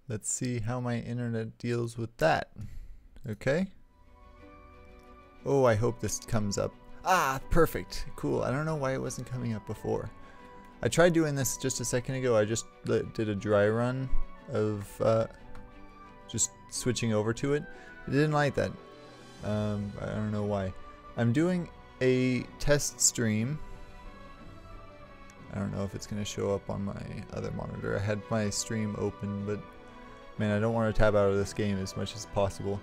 Let's see how my internet deals with that. Okay. Oh, I hope this comes up. Ah, perfect. Cool. I don't know why it wasn't coming up before. I tried doing this just a second ago. I just did a dry run of just switching over to it. It didn't like that. I don't know why. I'm doing a test stream. I don't know if it's going to show up on my other monitor. I had my stream open, but man, I don't want to tab out of this game as much as possible.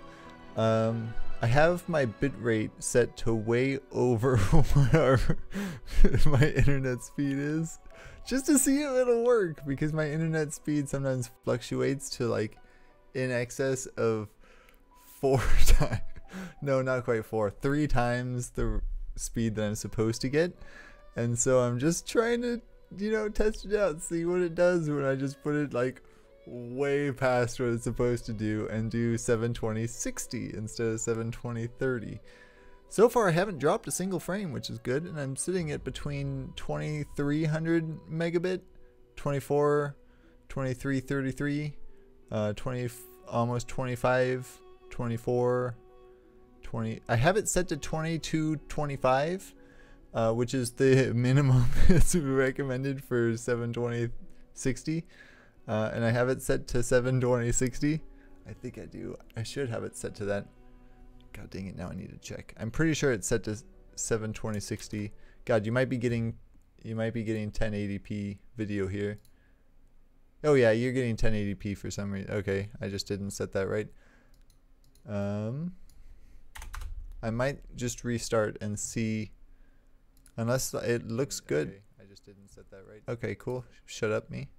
I have my bitrate set to way over whatever my internet speed is, just to see if it'll work, because my internet speed sometimes fluctuates to like in excess of 4 times, no, not quite 4, 3 times the speed that I'm supposed to get. And so I'm just trying to, you know, test it out, see what it does when I just put it like way past what it's supposed to do and do 720/60 instead of 720/30. So far I haven't dropped a single frame, which is good, and I'm sitting at between 2300 megabit, 24, 23, 33, 20, almost 25, 24, 20. I have it set to 2225, which is the minimum that's recommended for 720/60. And I have it set to 720/60. I think I do. I should have it set to that. God dang it, now I need to check. I'm pretty sure it's set to 720/60. God, you might be getting 1080p video here. Oh yeah, you're getting 1080p for some reason. Okay, I just didn't set that right. I might just restart and see, unless it looks good. Okay, I just didn't set that right. Okay, cool. Shut up, me.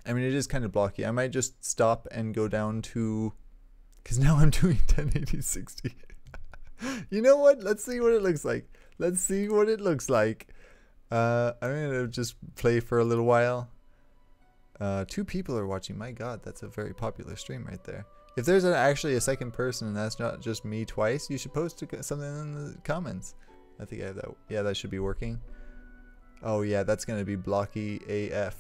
I mean, it is kind of blocky. I might just stop and go down to, because now I'm doing 1080/60. You know what? Let's see what it looks like. Let's see what it looks like. I'm gonna just play for a little while. 2 people are watching. My God, that's a very popular stream right there. If there's actually a second person and that's not just me twice, you should post something in the comments. I think I have that. Yeah, that should be working. Oh yeah, that's gonna be blocky AF.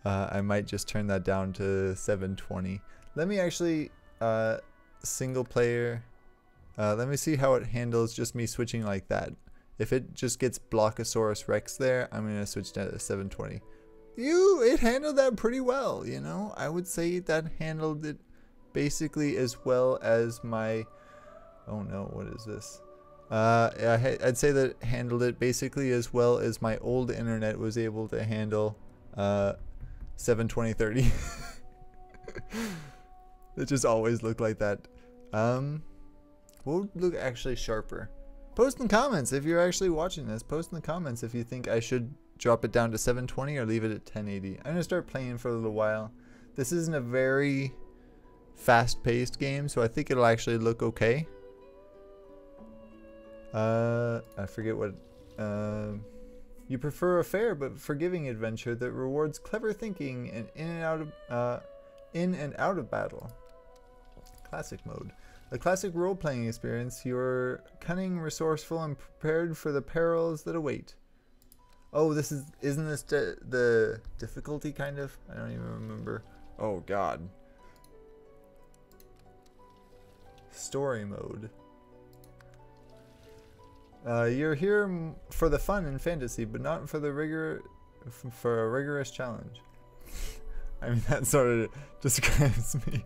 I might just turn that down to 720. Let me actually single player. Let me see how it handles just me switching like that. If it just gets Blockosaurus Rex there, I'm gonna switch down to 720. It handled that pretty well, you know. I would say that handled it basically as well as my. Oh no, what is this? I'd say that it handled it basically as well as my old internet was able to handle 720/30. It just always looked like that. What would look actually sharper? Post in the comments if you're actually watching this. Post in the comments if you think I should drop it down to 720 or leave it at 1080. I'm gonna start playing for a little while. This isn't a very fast-paced game, so I think it'll actually look okay. I forget what. You prefer a fair but forgiving adventure that rewards clever thinking and in and out of battle. Classic mode. A classic role-playing experience. You're cunning, resourceful, and prepared for the perils that await. Oh, isn't this the difficulty kind of? I don't even remember. Oh God. Story mode. You're here for the fun and fantasy, but not for the for a rigorous challenge. I mean, that sort of describes me.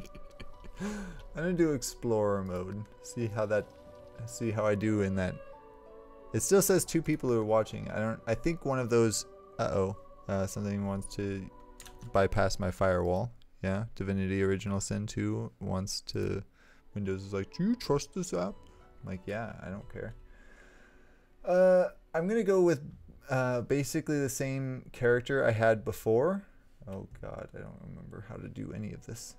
I'm gonna do explorer mode. See how I do in that. It still says 2 people who are watching. I think one of those. Something wants to bypass my firewall. Yeah, Divinity Original Sin 2 wants to. Windows is like, do you trust this app? I'm like, yeah, I don't care. I'm gonna go with basically the same character I had before. Oh God, I don't remember how to do any of this.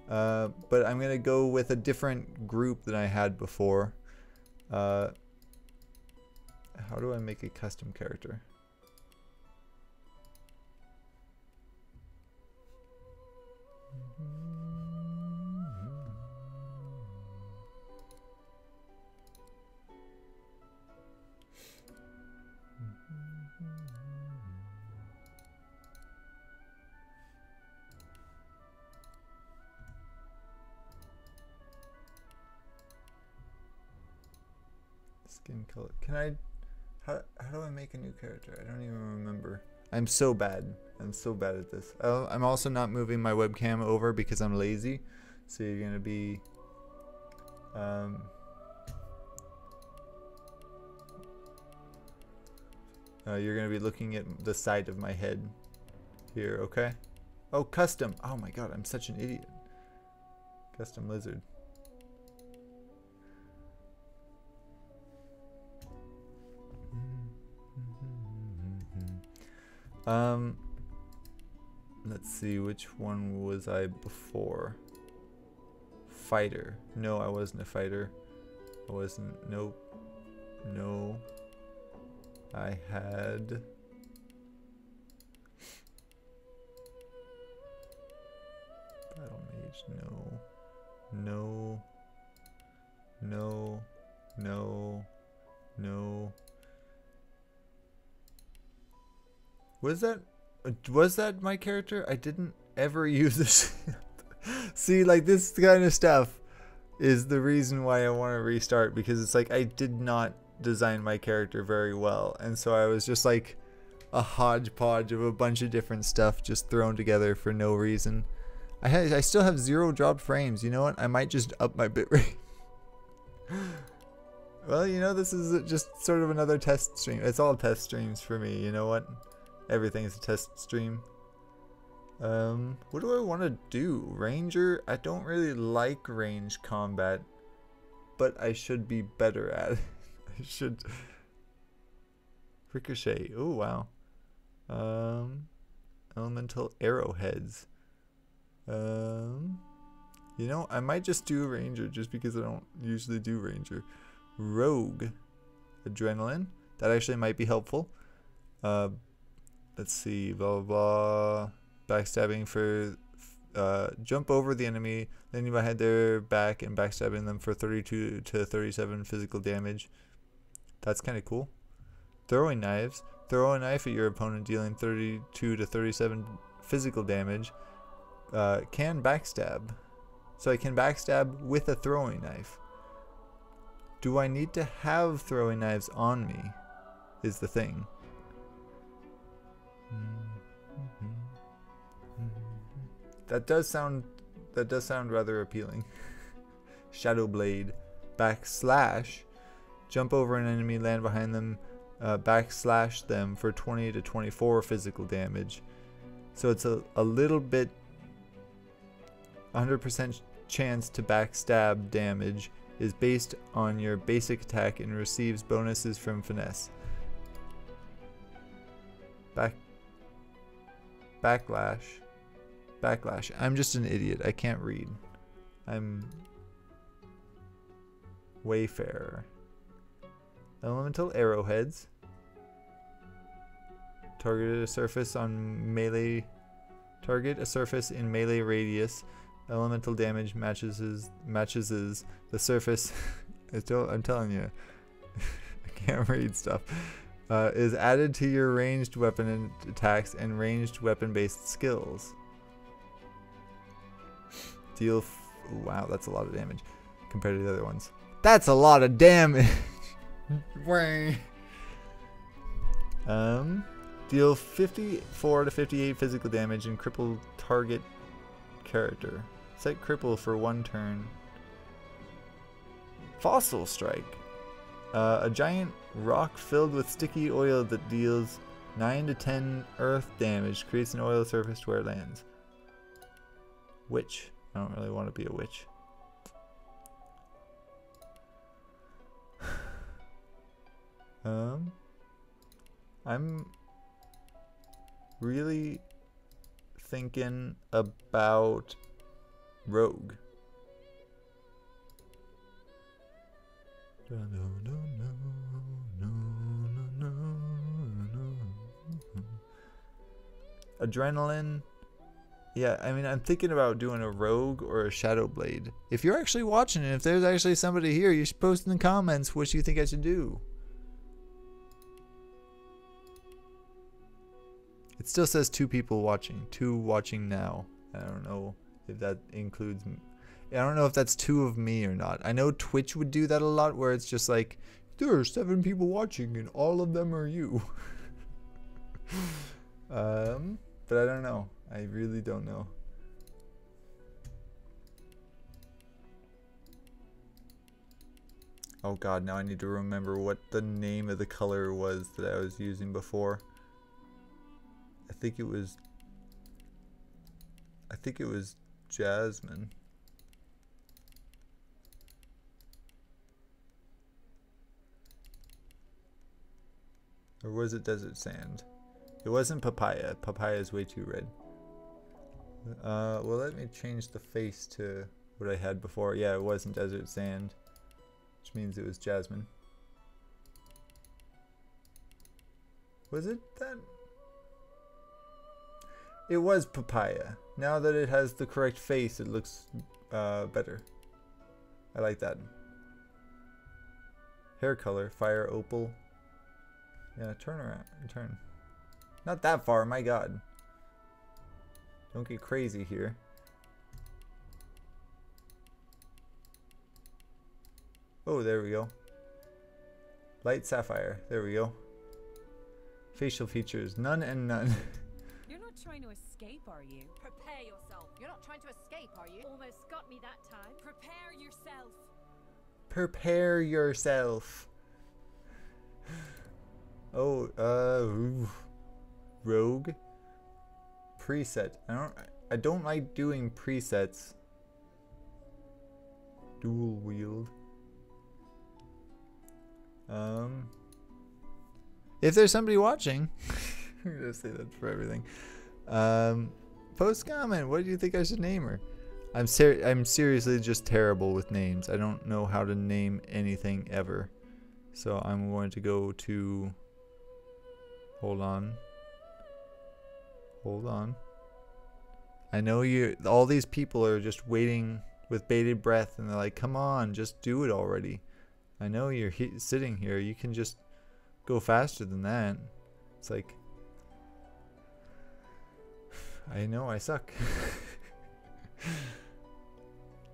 But I'm gonna go with a different group than I had before. How do I make a custom character? Skin color. Can I... How do I make a new character? I don't even remember. I'm so bad. I'm so bad at this. I'm also not moving my webcam over because I'm lazy. So you're going to be... you're going to be looking at the side of my head here, okay? Oh, custom. Oh my god, I'm such an idiot. Custom lizard. Let's see, which one was I before? Fighter. No, I wasn't a fighter. I wasn't. Nope. No. I had... Battle mage. No. No. No. No. No. Was that my character? I didn't ever use this. See, like, this kind of stuff is the reason why I want to restart, because it's like I did not design my character very well, and so I was just like a hodgepodge of a bunch of different stuff just thrown together for no reason. I still have 0 dropped frames. You know what? I might just up my bitrate. Well, you know, this is just sort of another test stream. It's all test streams for me. You know what? Everything is a test stream. What do I want to do? Ranger? I don't really like range combat, but I should be better at it. I should. Ricochet. Oh, wow. Elemental arrowheads. You know, I might just do Ranger just because I don't usually do Ranger. Rogue. Adrenaline. That actually might be helpful. Let's see, blah, blah, blah. Backstabbing for, jump over the enemy, landing behind their back and backstabbing them for 32 to 37 physical damage. That's kind of cool. Throwing knives. Throw a knife at your opponent, dealing 32 to 37 physical damage. Can backstab. So I can backstab with a throwing knife. Do I need to have throwing knives on me? Is the thing. That does sound rather appealing. Shadow Blade. Backslash. Jump over an enemy, land behind them, backslash them for 20 to 24 physical damage. So it's a little bit 100% chance to backstab damage is based on your basic attack and receives bonuses from finesse. Backlash. I'm just an idiot. I can't read. I'm Wayfarer. Elemental arrowheads. Target a surface on melee. Target a surface in melee radius. Elemental damage matches the surface. I'm telling you, I can't read stuff. Is added to your ranged weapon attacks and ranged weapon-based skills. Deal. Wow, that's a lot of damage compared to the other ones. That's a lot of damage. Deal 54 to 58 physical damage and cripple target character. Set cripple for 1 turn. Fossil Strike. A giant rock filled with sticky oil that deals 9 to 10 earth damage. Creates an oil surface where it lands. Witch. I don't really want to be a witch. I'm really thinking about Rogue. Adrenaline. Yeah, I mean, I'm thinking about doing a Rogue or a Shadow Blade. If you're actually watching it, if there's actually somebody here, you should post in the comments what you think I should do. It still says 2 people watching. 2 watching now. I don't know if that includes... I don't know if that's 2 of me or not. I know Twitch would do that a lot, where it's just like there are 7 people watching and all of them are you. But I don't know. I really don't know. Oh god, now I need to remember what the name of the color was that I was using before. I think it was jasmine. Or was it desert sand? It wasn't papaya. Papaya is way too red. Well, let me change the face to what I had before. Yeah, it wasn't desert sand, which means it was jasmine. Was it that? It was papaya. Now that it has the correct face, it looks better. I like that. Hair color, fire opal. Yeah, turn around. Turn. Not that far, my god. Don't get crazy here. Oh, there we go. Light sapphire. There we go. Facial features. None and none. You're not trying to escape, are you? Prepare yourself. You're not trying to escape, are you? Almost got me that time. Prepare yourself. Prepare yourself. Oh, rogue preset. I don't like doing presets. Dual wield. If there's somebody watching, I'm gonna say that for everything. Post comment. What do you think I should name her? I'm seriously just terrible with names. I don't know how to name anything ever. So I'm going to go to. Hold on. I know all these people are just waiting with bated breath and they're like, come on, just do it already. I know you're sitting here. You can just go faster than that. It's like, I know I suck.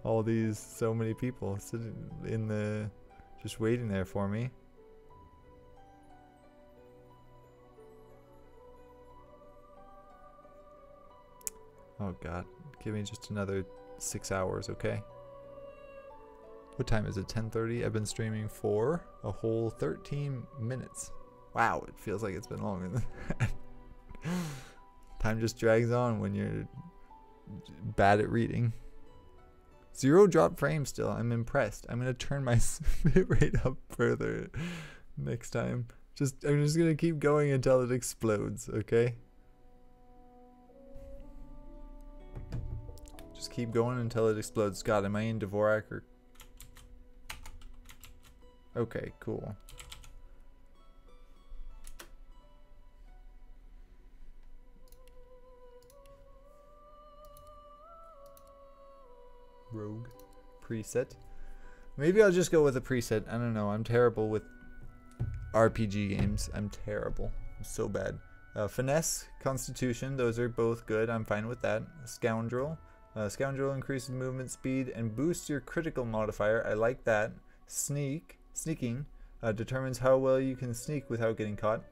So many people sitting just waiting there for me. Oh god, give me just another 6 hours, okay? What time is it? 10:30? I've been streaming for a whole 13 minutes. Wow, it feels like it's been longer than that. Time just drags on when you're bad at reading. 0 drop frames still. I'm impressed. I'm gonna turn my bit rate up further next time. I'm just gonna keep going until it explodes, okay? Just keep going until it explodes. God, am I in Dvorak or... Okay, cool. Rogue preset. Maybe I'll just go with a preset. I don't know. I'm terrible with RPG games. I'm terrible. I'm so bad. Finesse, Constitution. Those are both good. I'm fine with that. Scoundrel. Scoundrel increases movement speed and boosts your critical modifier. I like that. Sneaking. Determines how well you can sneak without getting caught.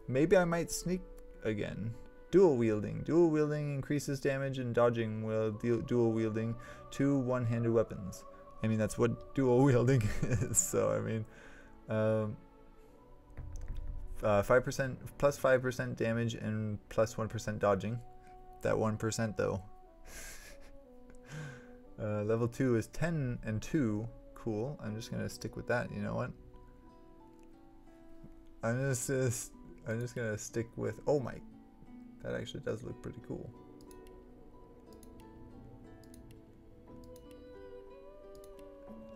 Maybe I might sneak again. Dual wielding. Dual wielding increases damage and dodging while dual wielding 2 one-handed weapons. I mean, that's what dual wielding is. So, I mean, 5% plus 5% damage and plus 1% dodging. That 1% though. Level 2 is 10 and 2. Cool. I'm just gonna stick with that. You know what? I'm just gonna stick with. Oh my. That actually does look pretty cool.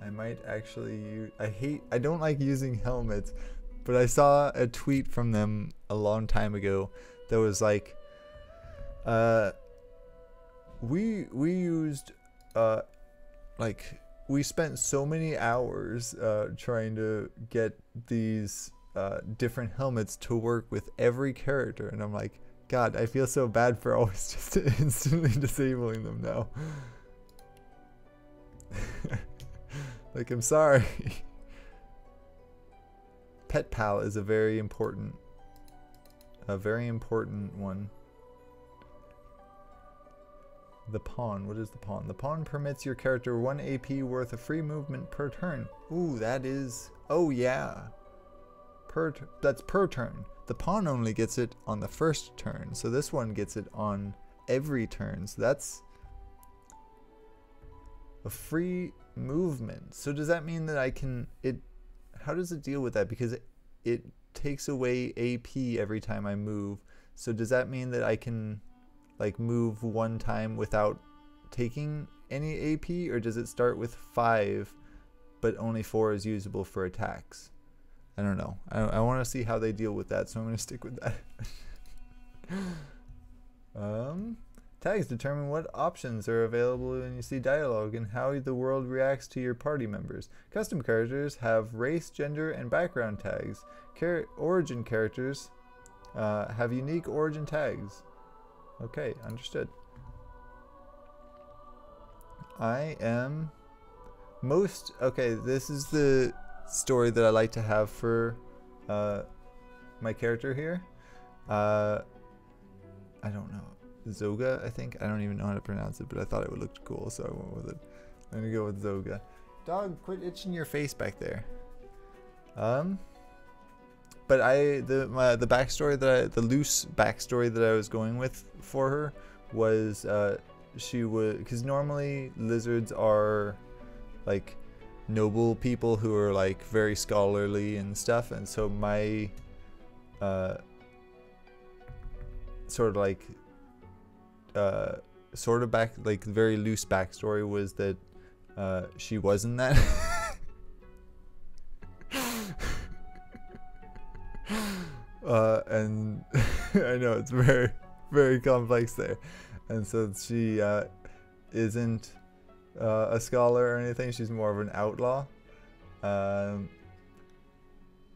I might actually use, I don't like using helmets, but I saw a tweet from them a long time ago that was like, we used, like, we spent so many hours trying to get these different helmets to work with every character, and I'm like, God, I feel so bad for always just instantly disabling them now. Like, I'm sorry. pet pal is a very important one. The pawn. What is the pawn? The pawn permits your character 1 AP worth of free movement per turn. Ooh, that is... Oh, yeah. That's per turn. The pawn only gets it on the first turn. So this one gets it on every turn. So that's a free movement. So does that mean that I can... How does it deal with that? Because it takes away AP every time I move. So does that mean that I can... like move one time without taking any AP, or does it start with 5 but only 4 is usable for attacks? I don't know. I want to see how they deal with that, so I'm going to stick with that. Tags determine what options are available when you see dialogue and how the world reacts to your party members. Custom characters have race, gender, and background tags. Origin characters have unique origin tags. Okay, understood. Okay, this is the story that I like to have for my character here. I don't know. Zoga, I think. I don't even know how to pronounce it, but I thought it would look cool, so I went with it. I'm gonna go with Zoga. Dog, quit itching your face back there. But the backstory the loose backstory that I was going with for her was she would, because normally lizards are like noble people who are like very scholarly and stuff, and so my very loose backstory was that she wasn't that. And I know it's very, very complex there, and so she isn't a scholar or anything. She's more of an outlaw,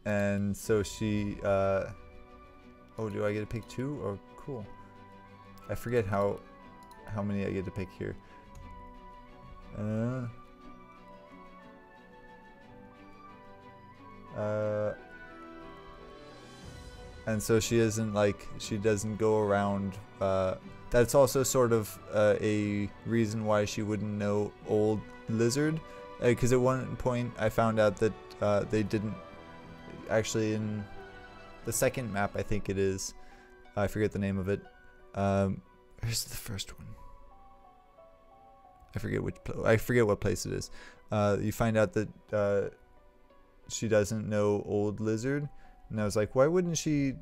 and so she oh, do I get to pick 2? Oh, cool. I forget how many I get to pick here. And so she isn't like, she doesn't go around, that's also sort of a reason why she wouldn't know Old Lizard, because at one point I found out that they didn't actually, in the second map I think it is, I forget the name of it. Here's the first one. I forget what place it is. You find out that she doesn't know Old Lizard, and I was like, why wouldn't she?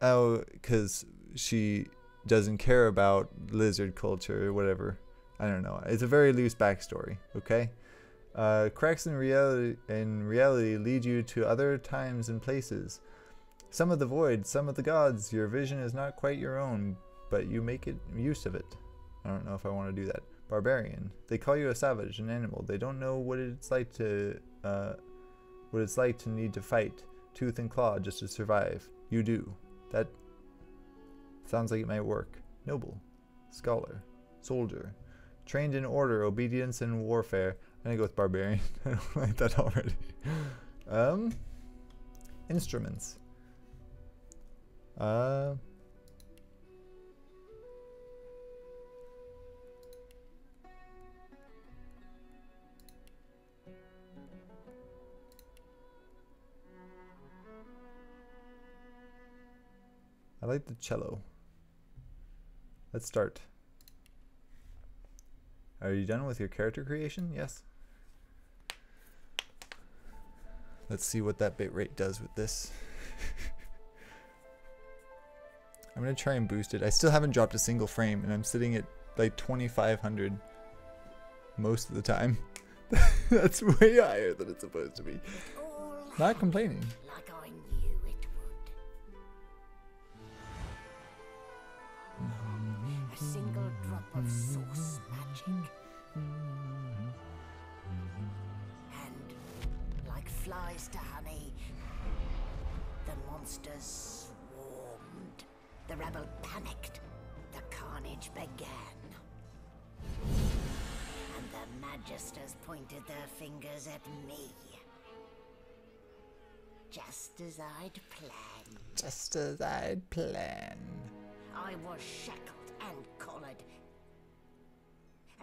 Oh, because she doesn't care about lizard culture or whatever. I don't know. It's a very loose backstory. Okay. Cracks in reality lead you to other times and places. Some of the void, some of the gods. Your vision is not quite your own, but you make use of it. I don't know if I want to do that. Barbarian. They call you a savage, an animal. They don't know what it's like to need to fight tooth and claw just to survive. You do. That sounds like it might work. Noble, scholar, soldier, trained in order, obedience, and warfare. I'm gonna go with barbarian. I don't like that already. Instruments. I like the cello. Let's start. Are you done with your character creation? Yes. Let's see what that bitrate does with this. I'm gonna try and boost it. I still haven't dropped a single frame, and I'm sitting at like 2500 most of the time. That's way higher than it's supposed to be. Not complaining. Like I knew it would. A single drop of sauce magic. And like flies to honey, the monsters swarmed. The rebel panicked. The carnage began. And the magisters pointed their fingers at me. Just as I'd planned. Just as I'd planned. I was shackled and collared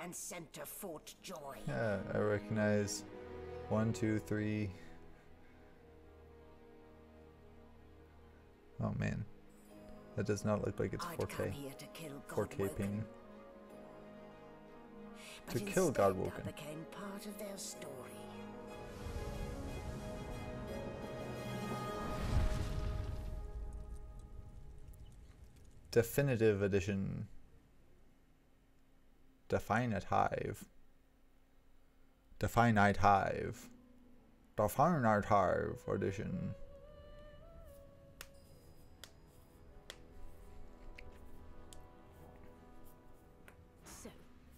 and sent to Fort Joy. Yeah, I recognize 1, 2, 3. Oh man, that does not look like it's I'd 4K. come here to kill 4K Godwoken, painting. but To kill instead Godwoken. I became part of their story. Definitive edition. Definite Hive. Definite Hive. Definite Hive edition.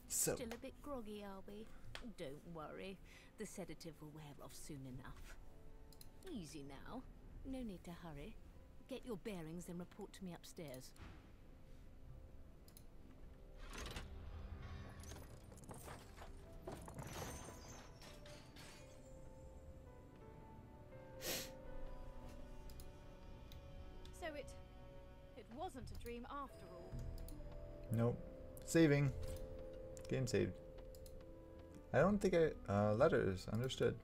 So, Still a bit groggy, are we? Don't worry. The sedative will wear off soon enough. Easy now. No need to hurry. Get your bearings and report to me upstairs. So it wasn't a dream after all. nope. Saving. Game saved. I don't think letters, understood.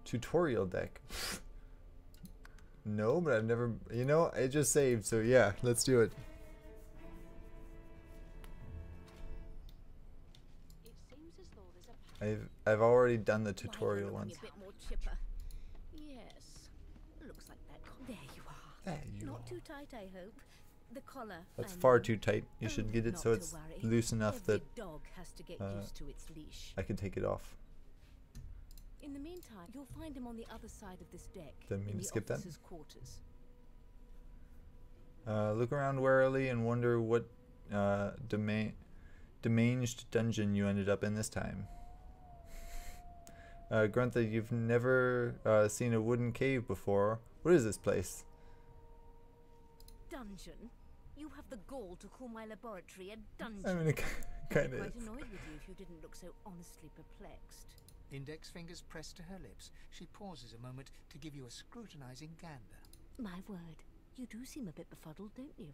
Tutorial deck. No, but I've never, you know, it just saved, so yeah, let's do it. It seems as though there's a I've already done the Why are you tutorial looking once. a bit more chipper? Yes. Looks like that. There you are. There you Not are. too tight, I hope. The collar. That's I far mean. too tight. You should get it Not so to it's worry. loose enough Every that dog has to get used to its leash. I can take it off. In the meantime, you'll find him on the other side of this deck. Didn't mean in to the skip that. officers' quarters. Look around warily and wonder what demanged dungeon you ended up in this time. Grunt that you've never seen a wooden cave before. What is this place? Dungeon? You have the gall to call my laboratory a dungeon. I mean, it kind I'd be of quite is. annoyed with you if you didn't look so honestly perplexed. Index fingers pressed to her lips, she pauses a moment to give you a scrutinizing gander. My word, you do seem a bit befuddled, don't you?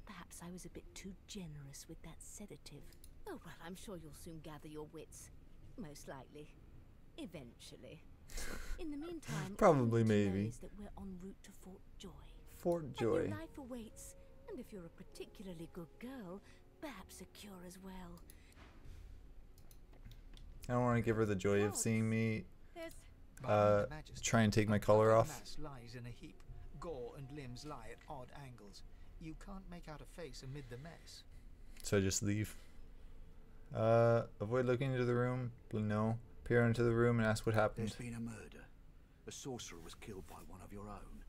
Perhaps I was a bit too generous with that sedative. Oh well, I'm sure you'll soon gather your wits. Most likely. Eventually. In the meantime, Probably, all you need to know maybe. is that we're en route to Fort Joy. Fort And Joy. your life awaits, and if you're a particularly good girl, perhaps a cure as well. I don't want to give her the joy of seeing me There's Behind the magister, try and take my a collar bloody off. mass lies in a heap. Gore and limbs lie at odd angles. You can't make out a face amid the mess. So I just leave. Avoid looking into the room. No. Peer into the room and ask what happened. There's been a murder. A sorcerer was killed by one of your own.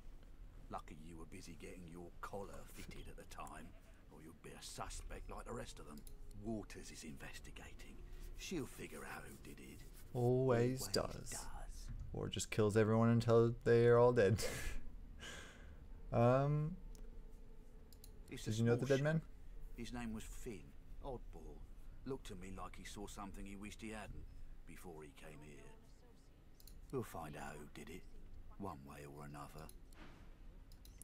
Lucky you were busy getting your collar fitted at the time, or you'd be a suspect like the rest of them. Waters is investigating. She'll figure out who did it. Always does. Or just kills everyone until they are all dead. It's a Did you know the small dead man? ship. His name was Finn. Oddball. Looked to me like he saw something he wished he hadn't before he came here. We'll find out who did it, one way or another.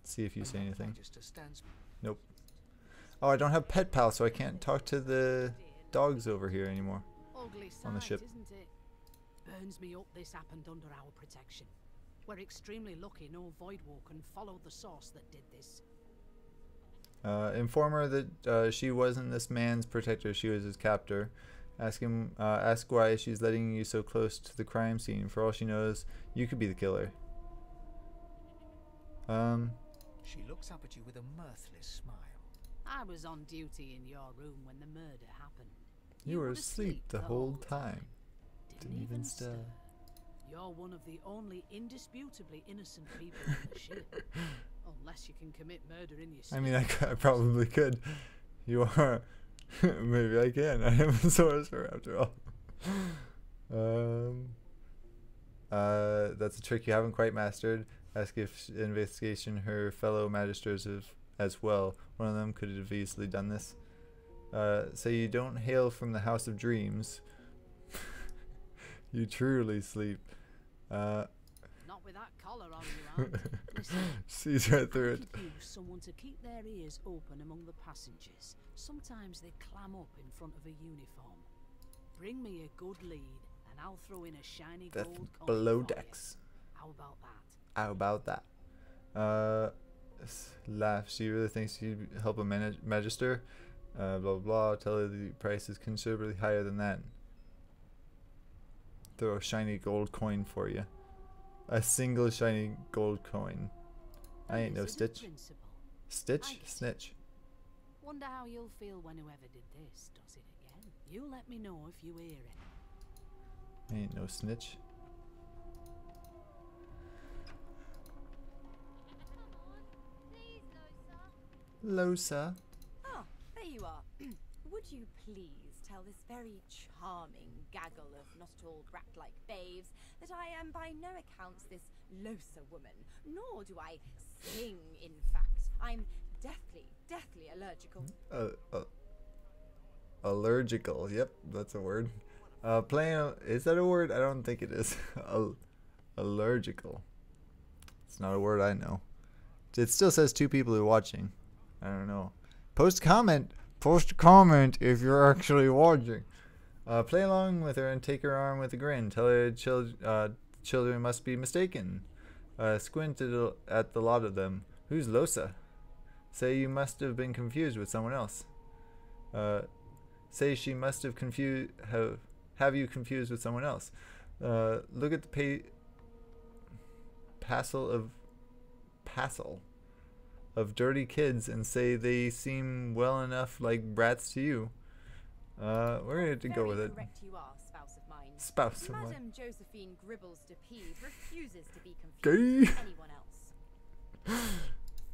See if you say The anything. magister stands Nope. Oh, I don't have Pet Pal, so I can't talk to the dogs over here anymore. Ugly On the sight, ship. isn't it? Burns me up this happened under our protection. We're extremely lucky no Voidwalker followed the source that did this. Inform her that she wasn't this man's protector, she was his captor. Ask why she's letting you so close to the crime scene. For all she knows, you could be the killer. She looks up at you with a mirthless smile. I was on duty in your room when the murder happened. You were were asleep the whole time. Didn't even stir. You're one of the only indisputably innocent people on the ship. Unless you can commit murder in your sleep. I mean, I probably could. You are. Maybe I can. I am a sorcerer after all. That's a trick you haven't quite mastered. Ask if investigation her fellow magisters as well. One of them could have easily done this. Say you don't hail from the House of Dreams. You truly sleep. Not with that collar on you, Aunt. Listen, Sees right through I it. could use someone to keep their ears open among the passengers. Sometimes they clam up in front of a uniform. Bring me a good lead, and I'll throw in a shiny That's gold coin below for you. decks. How about that? How about that? Laugh. She really thinks she'd help a magister. Blah blah blah. Tell her the price is considerably higher than that. Throw a shiny gold coin for you. A single shiny gold coin. I ain't no This is a Stitch. principle. Stitch? I- Snitch. Wonder how you'll feel when whoever did this does it again. You let me know if you hear it. I ain't no snitch. Losa. Ah, there you are. Would you please tell this very charming gaggle of not at all brat-like babes that I am by no accounts this Losa woman, nor do I sing, in fact. I'm deathly allergical. Allergical. Yep, that's a word. Is that a word? I don't think it is. Allergical. It's not a word I know. It still says 2 people are watching. I don't know. Post a comment if you're actually watching. Play along with her and take her arm with a grin. Tell her children must be mistaken. Squint at the lot of them. Who's Losa? Say you must have been confused with someone else. Say she must have have you confused with someone else. Look at the passel of dirty kids and say they seem well enough like brats to you. We're going to go with it. Correct you are, spouse of mine. Spouse of mine. Madame Josephine Gribbles de Peeve refuses to be Gay. confused with anyone else.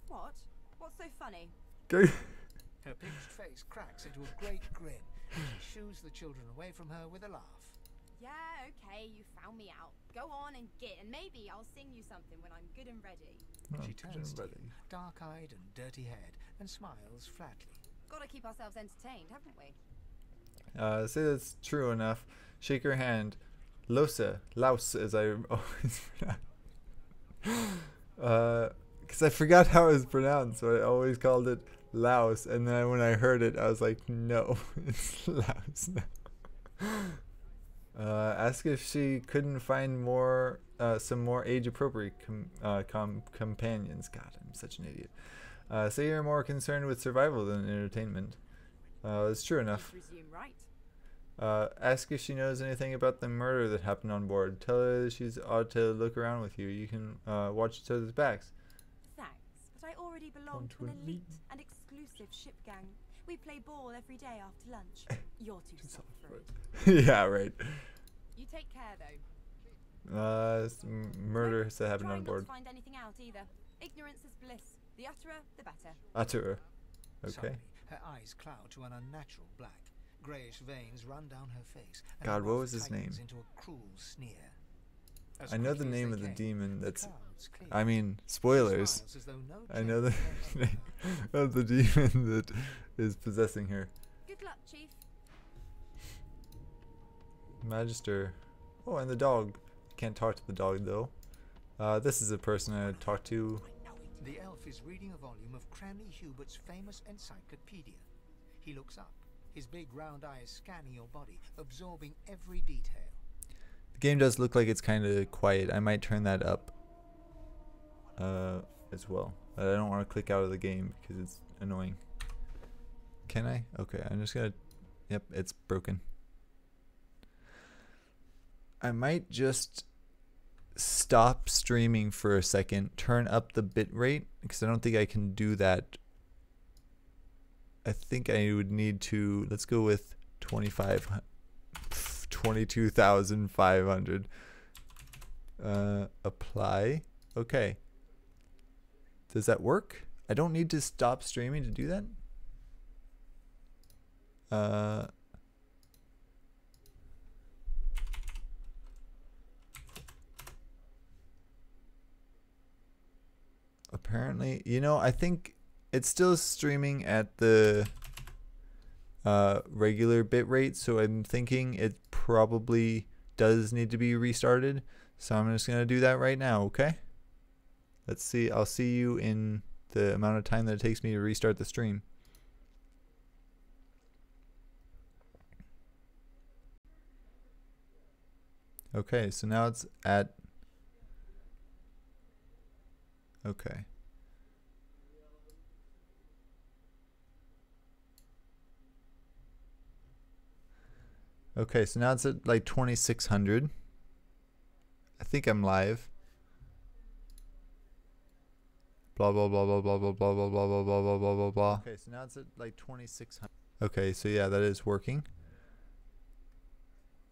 What? What's so funny? Gay. Her pinched face cracks into a great grin. She shoos the children away from her with a laugh. Yeah, okay, you found me out. Go on and get, and maybe I'll sing you something when I'm good and ready. She turns to you, dark-eyed and dirty-haired, and smiles flatly. Gotta keep ourselves entertained, haven't we? Say that's true enough. Shake her hand. Laus, as I always pronounce. Because I forgot how it was pronounced, so I always called it Laos. And then when I heard it, I was like, no, it's Laos now. Ask if she couldn't find some more age-appropriate companions. God, I'm such an idiot. Say you're more concerned with survival than entertainment. It's true enough. Presume right. Ask if she knows anything about the murder that happened on board. Tell her she's ought to look around with you. You can watch each other's backs. Thanks, but I already belong to an elite and exclusive ship gang. We play ball every day after lunch. You're too soft for it. Yeah, right. You take care, though. Murder has happened Trying on board. not to find anything out either. Ignorance is bliss. The utterer, the better. Utterer. Okay. Suddenly, her eyes cloud to an unnatural black. Greyish veins run down her face. And God, her what mouth was his name? tightens into a cruel sneer. As I know the quickly as name they of the came, demon the that's... clouds cleared. I mean, She spoilers. smiles as though no I know the change had name overcome her. of the demon that is possessing her. Good luck, Chief. Magister. Oh, and the dog. Can't talk to the dog, though. This is a person I talk to. The elf is reading a volume of Cranley Hubert's famous encyclopedia. He looks up, his big round eyes scanning your body, absorbing every detail. The game does look like it's kind of quiet. I might turn that up as well. But I don't want to click out of the game because it's annoying. Can I? Okay, I'm just gonna... Yep, it's broken. I might just stop streaming for a second, turn up the bitrate, because I don't think I can do that. I think I would need to, let's go with 22,500. Apply. Okay. Does that work? I don't need to stop streaming to do that? Apparently, you know, I think it's still streaming at the regular bitrate, so I'm thinking it probably does need to be restarted. So I'm just going to do that right now, okay? Let's see. I'll see you in the amount of time that it takes me to restart the stream. Okay, so now it's at... Okay. Okay, so now it's at like 2600. I think I'm live. Blah blah blah blah blah blah blah blah blah blah blah blah blah blah blah. Okay, so now it's at like 2600. Okay, so yeah, that is working.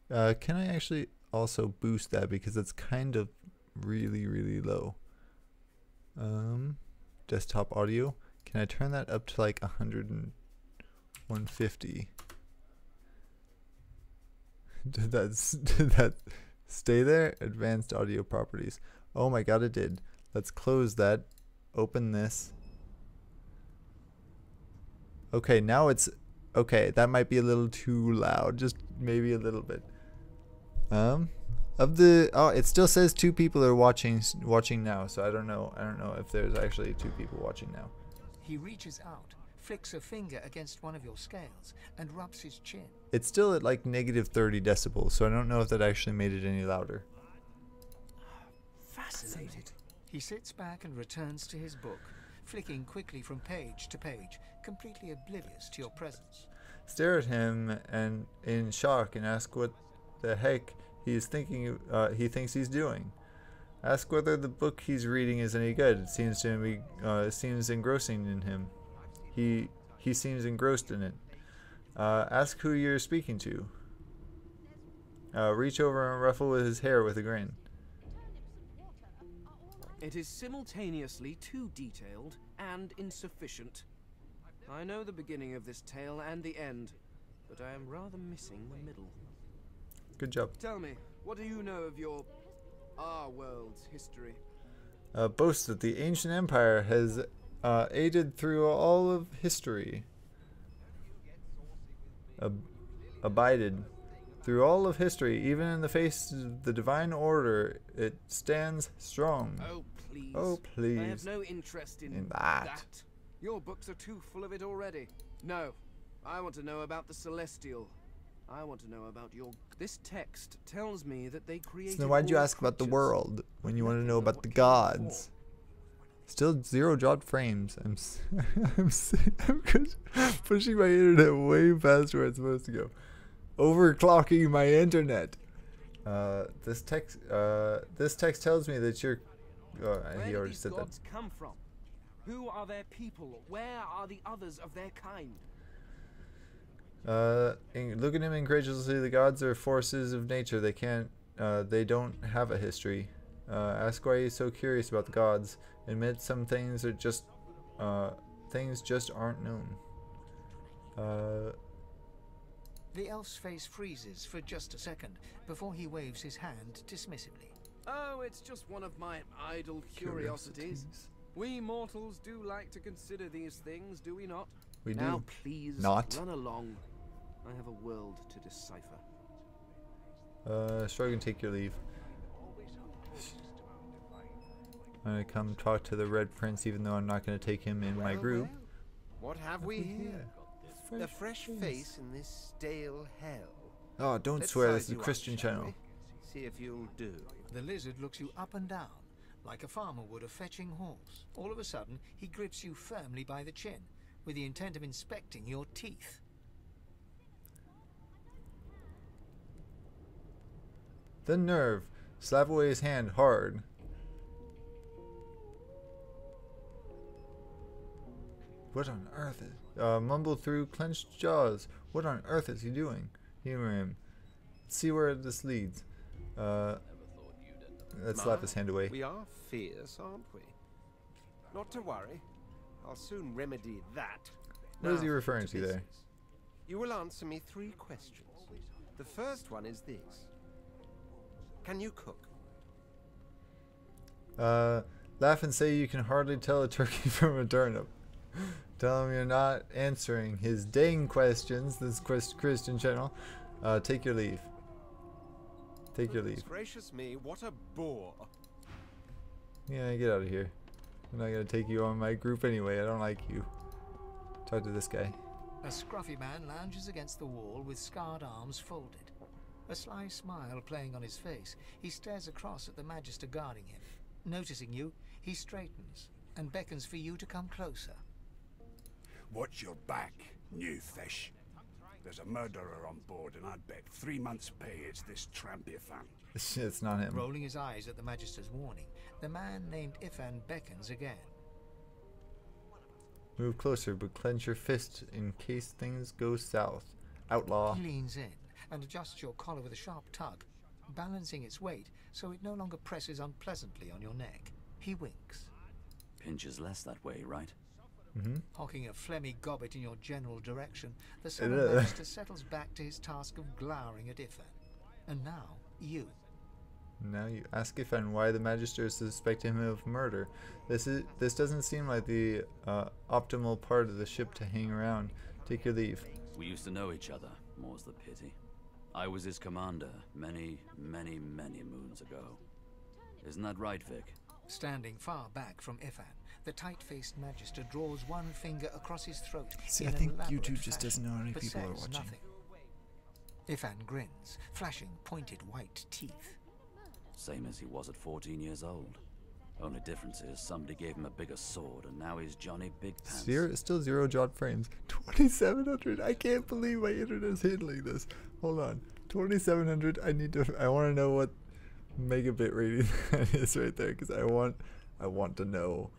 Can I actually also boost that because it's kind of really low? Desktop audio. Can I turn that up to like 100 and 150? Did that stay there? Advanced audio properties. Oh my god, it did. Let's close that. Open this. Okay, now it's okay. That might be a little too loud. Just maybe a little bit. It still says 2 people are watching now. So I don't know if there's actually 2 people watching now. He reaches out, flicks a finger against one of your scales, and rubs his chin. It's still at like -30 decibels, so I don't know if that actually made it any louder. Fascinated. He sits back and returns to his book, flicking quickly from page to page, completely oblivious to your presence. Stare at him and in shock and ask what the heck he thinks he's doing. Ask whether the book he's reading is any good. It seems to be seems engrossing in him. He seems engrossed in it. Ask who you're speaking to. Reach over and ruffle his hair with a grin. It is simultaneously too detailed and insufficient. I know the beginning of this tale and the end, but I am rather missing the middle. Good job. Tell me, what do you know of our world's history? Boast that the ancient empire has aided through all of history. Abided through all of history, even in the face of the divine order, it stands strong. Oh, please. Oh, please. I have no interest in that. Your books are too full of it already. No, I want to know about the Celestial. I want to know about your... This text tells me that they created... So then why'd you ask about the world when you want to know about the gods? Still 0 dropped frames. I'm pushing my internet way past where it's supposed to go. Overclocking my internet. This text tells me that you're... he already said that. Where do these gods come from? Who are their people? Where are the others of their kind? Look at him incredulously. The gods are forces of nature. They can't. They don't have a history. Ask why he's so curious about the gods. Admit some things are just things just aren't known. The elf's face freezes for just a second before he waves his hand dismissively. Oh, it's just one of my idle curiosities. We mortals do like to consider these things, do we not? We now, do. please Not. run along. I have a world to decipher. Sure, you can take your leave. I'm gonna come talk to the Red Prince, even though I'm not gonna take him in my group. What have we here? The fresh face in this stale hell. Oh, don't Let's swear. size This is a you up, Christian shall channel. we? See if you'll do. The lizard looks you up and down, like a farmer would a fetching horse. All of a sudden, he grips you firmly by the chin, with the intent of inspecting your teeth. The nerve. Slap away his hand hard. What on earth is... mumble through clenched jaws. What on earth is he doing? Humor him. Let's see where this leads. Let's slap his hand away. We are fierce, aren't we? Not to worry. I'll soon remedy that. What is he Now, referring to there? business. You will answer me 3 questions. The first one is this. Can you cook? Laugh and say you can hardly tell a turkey from a turnip. Tell him you're not answering his dang questions. This Christian channel. Take your leave. Take your leave. Gracious me, what a bore. Yeah, get out of here. I'm not gonna take you on my group anyway. I don't like you. Talk to this guy. A scruffy man lounges against the wall with scarred arms folded. A sly smile playing on his face, he stares across at the Magister guarding him. Noticing you, he straightens and beckons for you to come closer. Watch your back, new fish. There's a murderer on board, and I'd bet 3 months' pay it's this trampy fan. It's not him. Rolling his eyes at the Magister's warning, the man named Ifan beckons again. Move closer, but clench your fist in case things go south. Outlaw. He leans in and adjusts your collar with a sharp tug, balancing its weight so it no longer presses unpleasantly on your neck. He winks. Pinches less that way, right? Hocking a phlegmy gobbet in your general direction, the Southern Magister settles back to his task of glowering at Ifan. And now, you. Now you ask Ifan why the Magister suspect him of murder. This doesn't seem like the optimal part of the ship to hang around. Take your leave. We used to know each other, more's the pity. I was his commander many, many, many moons ago. Isn't that right, Vic? Standing far back from Ifan, the tight-faced Magister draws one finger across his throat. See, in I think an elaborate YouTube just doesn't know how many but people are says watching. nothing. Ifan grins, flashing pointed white teeth. Same as he was at 14 years old. Only difference is somebody gave him a bigger sword, and now he's Johnny Big Pants. Still 0 jot frames. 2700. I can't believe my internet is handling this. Hold on. 2700. I want to know what megabit rating that is right there, because I want to know.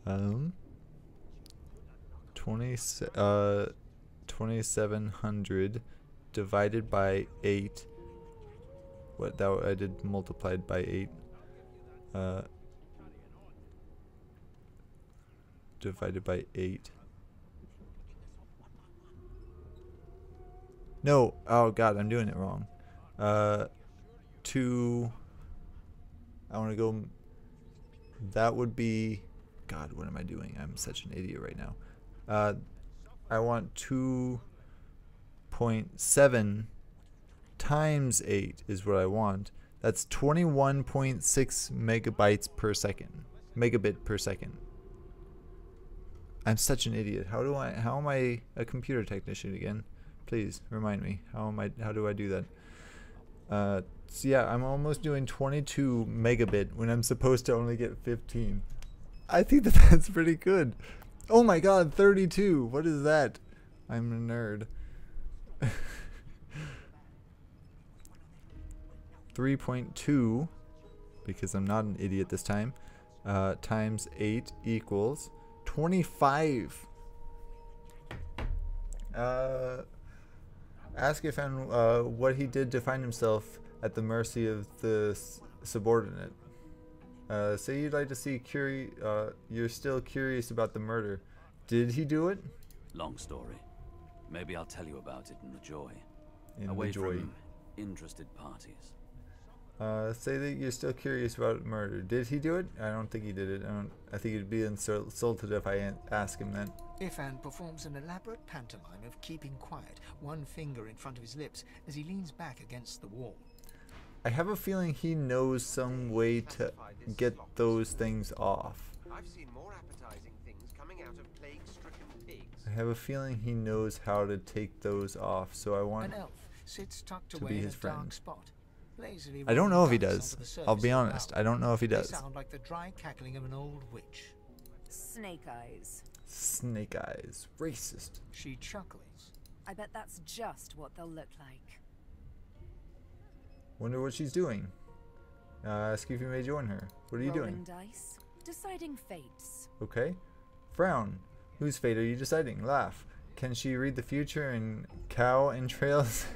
2700 divided by 8. What that I did multiplied by 8. Divided by 8. No, oh god, I'm doing it wrong. 2. I want to go. That would be. God, what am I doing? I'm such an idiot right now. I want 2.7 times 8 is what I want. That's 21.6 megabytes per second. Megabit per second. I'm such an idiot. How am I a computer technician again? Please remind me. How do I do that? So yeah, I'm almost doing 22 megabit when I'm supposed to only get 15. I think that's pretty good. Oh my god, 32. What is that? I'm a nerd. 3.2, because I'm not an idiot this time, times 8 equals 25. Ask Ifan what he did to find himself at the mercy of the subordinate. Say you'd like to see you're still curious about the murder. Did he do it? Long story. Maybe I'll tell you about it in the Joy. In Away the Joy. from interested parties. Say that you're still curious about murder. Did he do it? I don't think he did it. I think he'd be insulted if I ask him that. Ifan performs an elaborate pantomime of keeping quiet, one finger in front of his lips as he leans back against the wall. I have a feeling he knows some way to get those things off. I've seen more appetizing things coming out of plague-stricken pigs. I have a feeling he knows how to take those off, so I want An elf sits tucked to away be in his a dark friend. spot. Lazily I don't know if he rolling does. dice onto the I'll be surface of the honest. mouth. I don't know if he They does. sound like the dry cackling of an old witch. Snake eyes. Snake eyes. Racist. She chuckles. I bet that's just what they'll look like. Wonder what she's doing. Ask if you may join her. What are you Rolling doing? dice. Deciding fates. Okay. Frown. Whose fate are you deciding? Laugh. Can she read the future in cow entrails?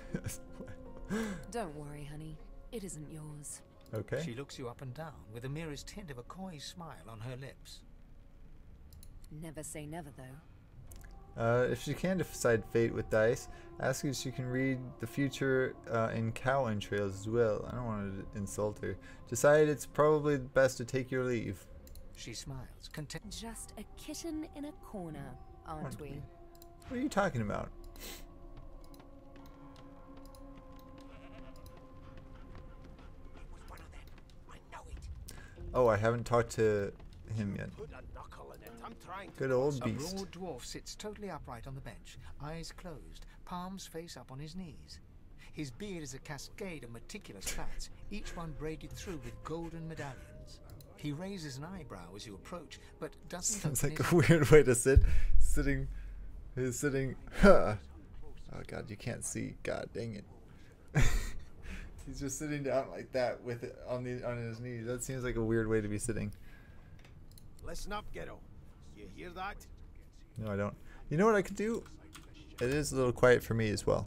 Don't worry, honey. It isn't yours. Okay. She looks you up and down with the merest hint of a coy smile on her lips. Never say never, though. If she can decide fate with dice, ask if she can read the future in cow entrails as well. I don't want to insult her. Decide it's probably best to take your leave. She smiles, content. Just a kitten in a corner, aren't we? What are you talking about? Oh, I haven't talked to him yet. Good old A beast. broad dwarf sits totally upright on the bench, eyes closed, palms face up on his knees. His beard is a cascade of meticulous plaits, each one braided through with golden medallions. He raises an eyebrow as you approach, but doesn't Sounds open like his a weird way to sit. He's sitting. Huh. Oh god, you can't see. God dang it. He's just sitting down like that with it on his knees. That seems like a weird way to be sitting. Listen up, Ghetto. You hear that? No, I don't. You know what I could do? It is a little quiet for me as well.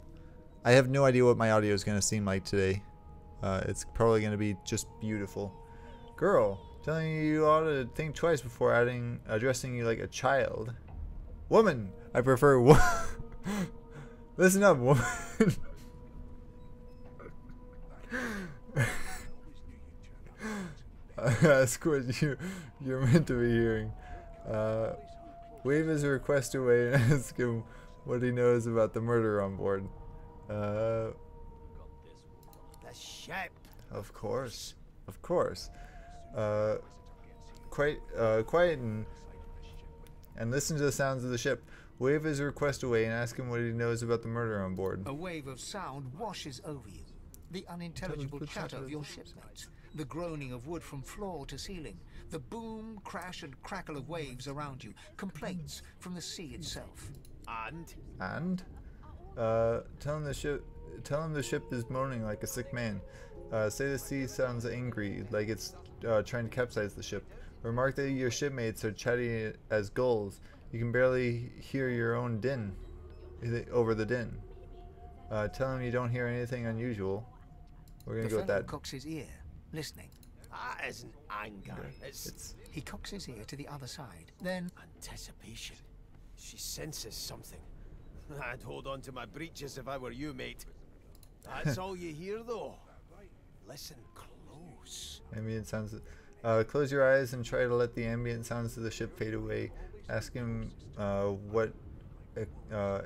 I have no idea what my audio is going to seem like today. It's probably going to be just beautiful. Girl, telling you ought to think twice before addressing you like a child. Woman, I prefer Listen up, woman. Ask what you're meant to be hearing. Wave his request away and ask him what he knows about the murder on board. The ship. Of course. Quieten and listen to the sounds of the ship. Wave his request away and ask him what he knows about the murder on board. A wave of sound washes over you. The unintelligible chatter of your shipmates. The groaning of wood from floor to ceiling. The boom, crash, and crackle of waves around you. Complaints from the sea itself. And? Tell him the ship is moaning like a sick man. Say the sea sounds angry, like it's trying to capsize the ship. Remark that your shipmates are chatty as gulls. You can barely hear your own din over the din. Tell him you don't hear anything unusual. We're gonna go with that. Cocks his ear, listening. That isn't anger. He cocks his ear to the other side. Then Anticipation. She senses something. I'd hold on to my breeches if I were you, mate. That's all you hear, though. Listen close. Ambient sounds. Close your eyes and try to let the ambient sounds of the ship fade away. Ask him what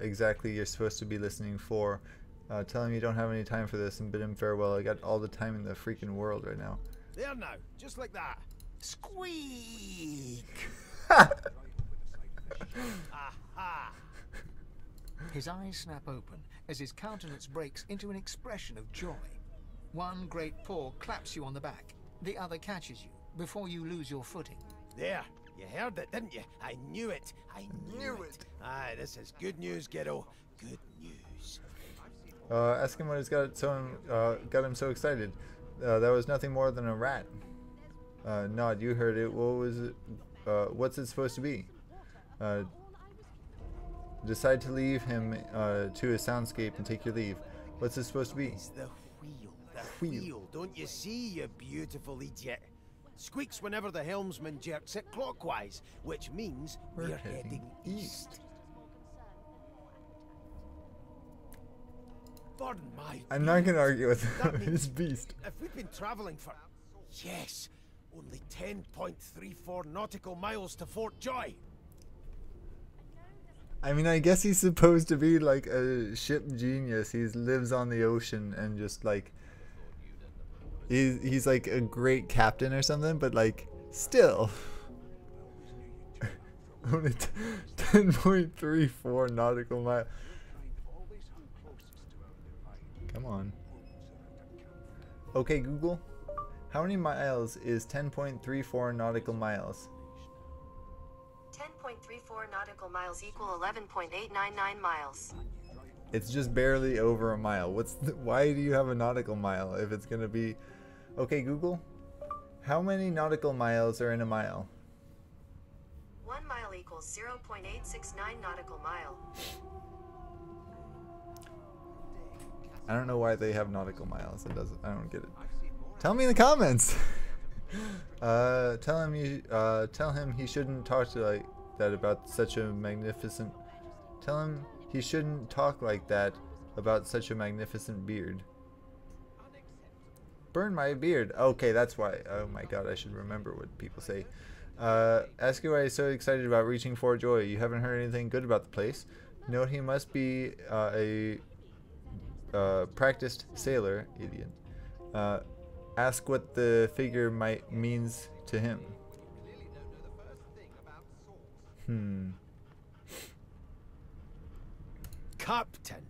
exactly you're supposed to be listening for. Tell him you don't have any time for this and bid him farewell. I got all the time in the freaking world right now. There now, just like that. Squeak! Aha! His eyes snap open as his countenance breaks into an expression of joy. One great paw claps you on the back. The other catches you before you lose your footing. There, you heard it, didn't you? I knew it. I knew it. Aye, this is good news, Ghetto. Good news. Ask him what has got him so excited. That was nothing more than a rat. Nod, you heard it. What was it? What's it supposed to be? Decide to leave him to his soundscape and take your leave. What's it supposed to be? It's the wheel. The wheel. Don't you see, you beautiful idiot? Squeaks whenever the helmsman jerks it clockwise, which means we're heading east. Pardon my... I'm not gonna argue with him. He's beast. If we've been traveling for... Yes, only 10.34 nautical miles to Fort Joy. I mean, I guess he's supposed to be like a ship genius. He lives on the ocean and just like... He's like a great captain or something, but like, still. Only 10.34 nautical miles. Come on. Okay, Google. How many miles is 10.34 nautical miles? 10.34 nautical miles equal 11.899 miles. It's just barely over a mile. Why do you have a nautical mile if it's gonna be... Okay, Google. How many nautical miles are in a mile? 1 mile equals 0.869 nautical mile. I don't know why they have nautical miles. I don't get it. Tell me in the comments. Tell him he shouldn't talk to like that about such a magnificent. Tell him he shouldn't talk like that about such a magnificent beard. Burn my beard. Okay, that's why. Oh my god, I should remember what people say. Ask you why he's so excited about reaching Fort Joy. You haven't heard anything good about the place. Note he must be a practiced sailor. Idiot. ask what the figure might means to him. Captain,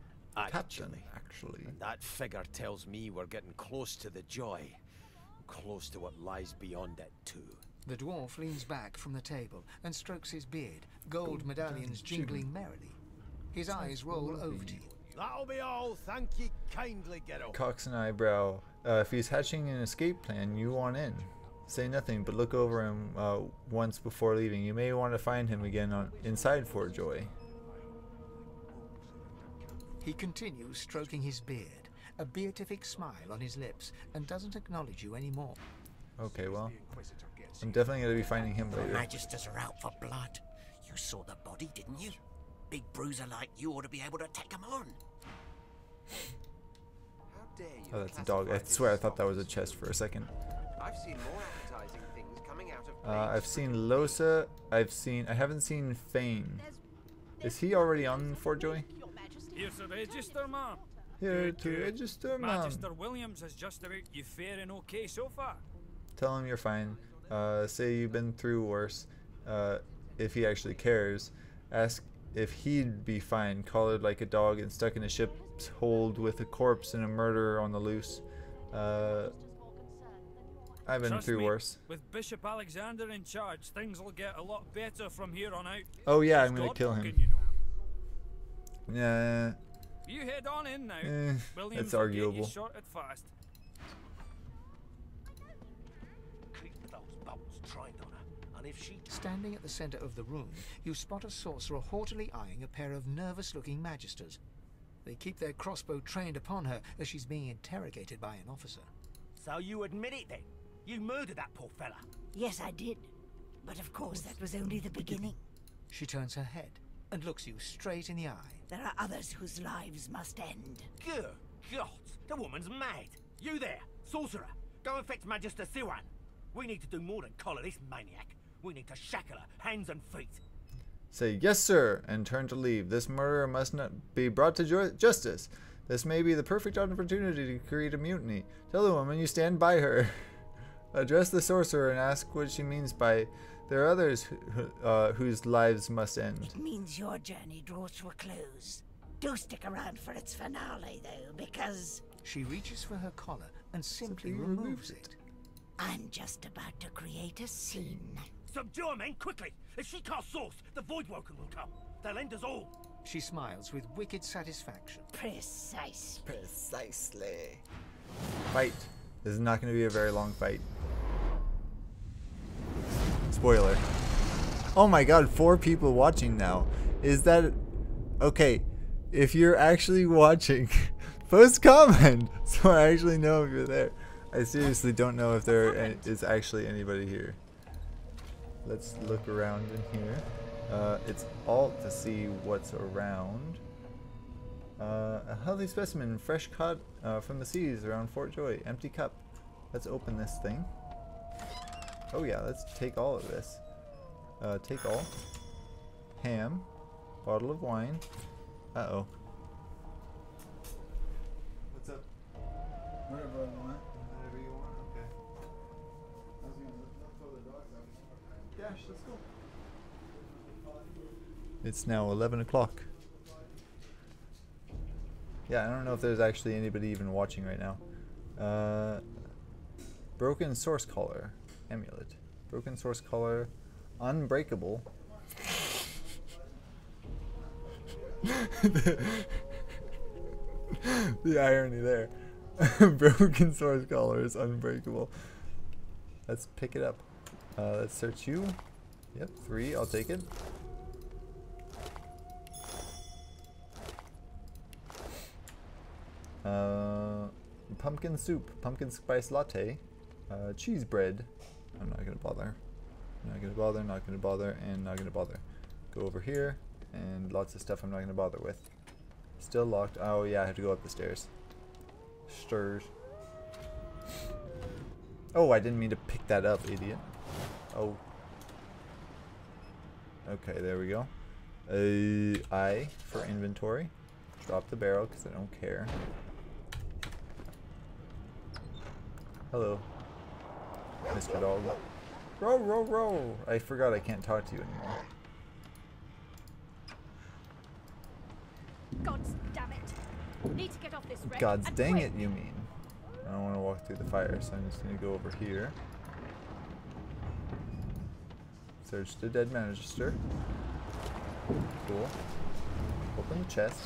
Captain, actually. And that figure tells me we're getting close to the joy. Close to what lies beyond it, too. The dwarf leans back from the table and strokes his beard, gold medallions jingling merrily. His eyes roll over to you. That'll be all. Thank ye kindly, Geralt. Cocks an eyebrow. If he's hatching an escape plan, you want in. Say nothing, but look over him once before leaving. You may want to find him again inside Fort Joy. He continues stroking his beard, a beatific smile on his lips, and doesn't acknowledge you anymore. Okay, well, I'm definitely going to be finding him later. Magisters are out for blood. You saw the body, didn't you? Big bruiser like you ought to be able to take him on. Oh, that's a dog. I swear I thought that was a chest for a second. I've seen more appetizing things coming out of I've seen Losa. I haven't seen Fane. Is he already on Fort Joy? Here's the register, ma'am. Here to register, ma'am. Magister Williams has just about you faring okay so far. Tell him you're fine. Say you've been through worse. If he actually cares. Ask if he'd be fine, collared like a dog and stuck in a ship's hold with a corpse and a murderer on the loose. I've been through worse. With Bishop Alexander in charge, things will get a lot better from here on out. Oh yeah, I'm gonna kill him. You know. Yeah. You head on in now. Williams It's will get you arguable. sorted fast. Keep those bolts trained on her, and if she... Standing at the center of the room, you spot a sorcerer haughtily eyeing a pair of nervous-looking magisters. They keep their crossbow trained upon her as she's being interrogated by an officer. So you admit it then? You murdered that poor fella? Yes, I did. But of course, that was only the beginning. She turns her head and looks you straight in the eye. There are others whose lives must end. Good God, the woman's mad. You there, sorcerer, go and fetch Magister Siwan. We need to do more than collar this maniac. We need to shackle her, hands and feet. Say yes, sir, and turn to leave. This murderer must not be brought to justice. This may be the perfect opportunity to create a mutiny. Tell the woman you stand by her. Address the sorcerer and ask what she means by, there are others whose lives must end. It means your journey draws to a close. Do stick around for its finale, though, because... She reaches for her collar and simply removes it. I'm just about to create a scene. Subdue her, men, quickly! If she casts source, the Voidwoken will come. They'll end us all. She smiles with wicked satisfaction. Precisely. Fight. This is not going to be a very long fight. Spoiler. Oh my god, 4 people watching now. Is that... Okay, if you're actually watching, post comment so I actually know if you're there. I seriously don't know if there is actually anybody here. Let's look around in here. It's Alt to see what's around. A healthy specimen, fresh caught from the seas around Fort Joy. Empty cup. Let's open this thing. Oh yeah, let's take all of this. Take all. Ham. Bottle of wine. Uh-oh. What's up? Whatever I want. Whatever you want. Okay. I was gonna throw the dogs out. Dash, let's go. It's now 11 o'clock. Yeah, I don't know if there's actually anybody even watching right now. Broken source collar. Amulet. Broken source collar. Unbreakable. The irony there. Broken source collar is unbreakable. Let's pick it up. Let's search you. Yep, 3. I'll take it. Pumpkin soup, pumpkin spice latte, cheese bread. I'm not gonna bother. Not gonna bother, not gonna bother, and not gonna bother. Go over here, and lots of stuff I'm not gonna bother with. Still locked. Oh yeah, I have to go up the stairs. Stirs. Oh, I didn't mean to pick that up, idiot. Oh. Okay, there we go. I for inventory. Drop the barrel because I don't care. Hello, Mr. Dog. Row, row, row. I forgot I can't talk to you anymore. God damn it! Need to get off this wreck. God's and dang quick. it, you mean? I don't want to walk through the fire, so I'm just going to go over here. Search the dead magister. Cool. Open the chest.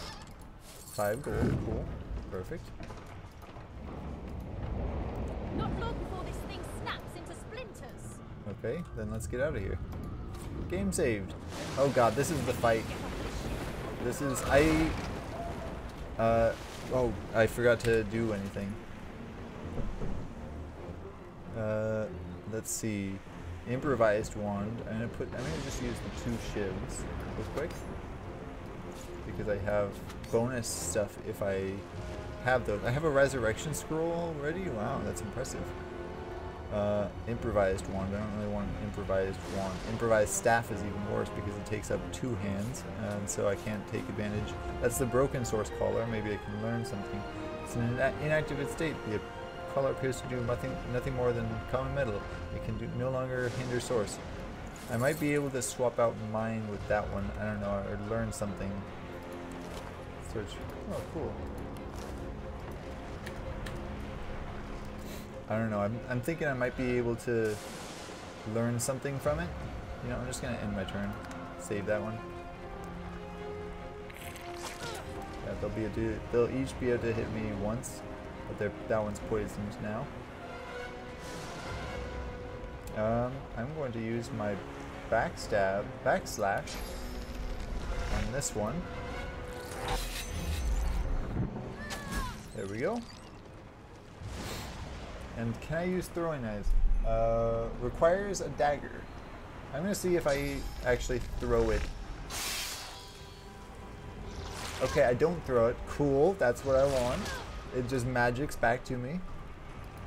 5 gold. Cool. Perfect. Not long before this thing snaps into splinters. Okay, then let's get out of here. Game saved. Oh god, this is the fight. This is... oh, I forgot to do anything. Let's see. Improvised wand. I'm gonna just use the 2 shivs real quick. Because I have bonus stuff if I have those. I have a resurrection scroll already? Wow, that's impressive. Improvised wand. I don't really want an improvised wand. Improvised staff is even worse because it takes up 2 hands, and so I can't take advantage. That's the broken source collar. Maybe I can learn something. It's in an inactive state. The collar appears to do nothing more than common metal. It can no longer hinder source. I might be able to swap out mine with that one. I don't know, or learn something. Search. Oh, cool. I don't know. I'm thinking I might be able to learn something from it. You know, I'm just gonna end my turn. Save that one. Yeah, they'll each be able to hit me once, but that one's poisoned now. I'm going to use my backslash on this one. There we go. And can I use throwing knives? Requires a dagger. I'm gonna see if I actually throw it. Okay, I don't throw it. Cool, that's what I want. It just magics back to me.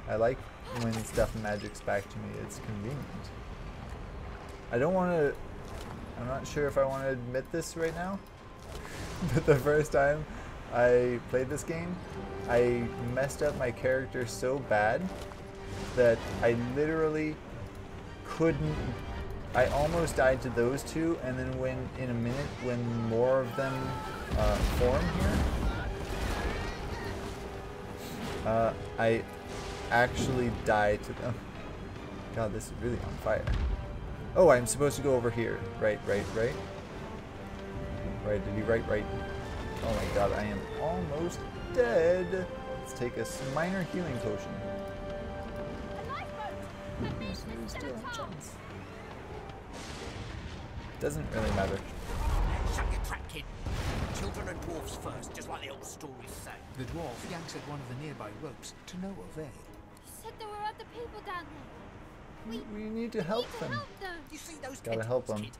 I like when stuff magics back to me. It's convenient. I don't want to... I'm not sure if I want to admit this right now. But the first time I played this game, I messed up my character so bad that I literally couldn't... I almost died to those 2, and then in a minute, when more of them form here, I actually died to them. God, this is really on fire. Oh, I'm supposed to go over here. Right. Right, did he right? Oh my god, I am almost dead. Let's take a minor healing potion. Doesn't really matter. Shut your trap, kid. Children and dwarfs first, just like the old stories say. The dwarf yanks at one of the nearby ropes to no avail. You said there were other people down there. We need to help them. You see those Gotta help them. kid?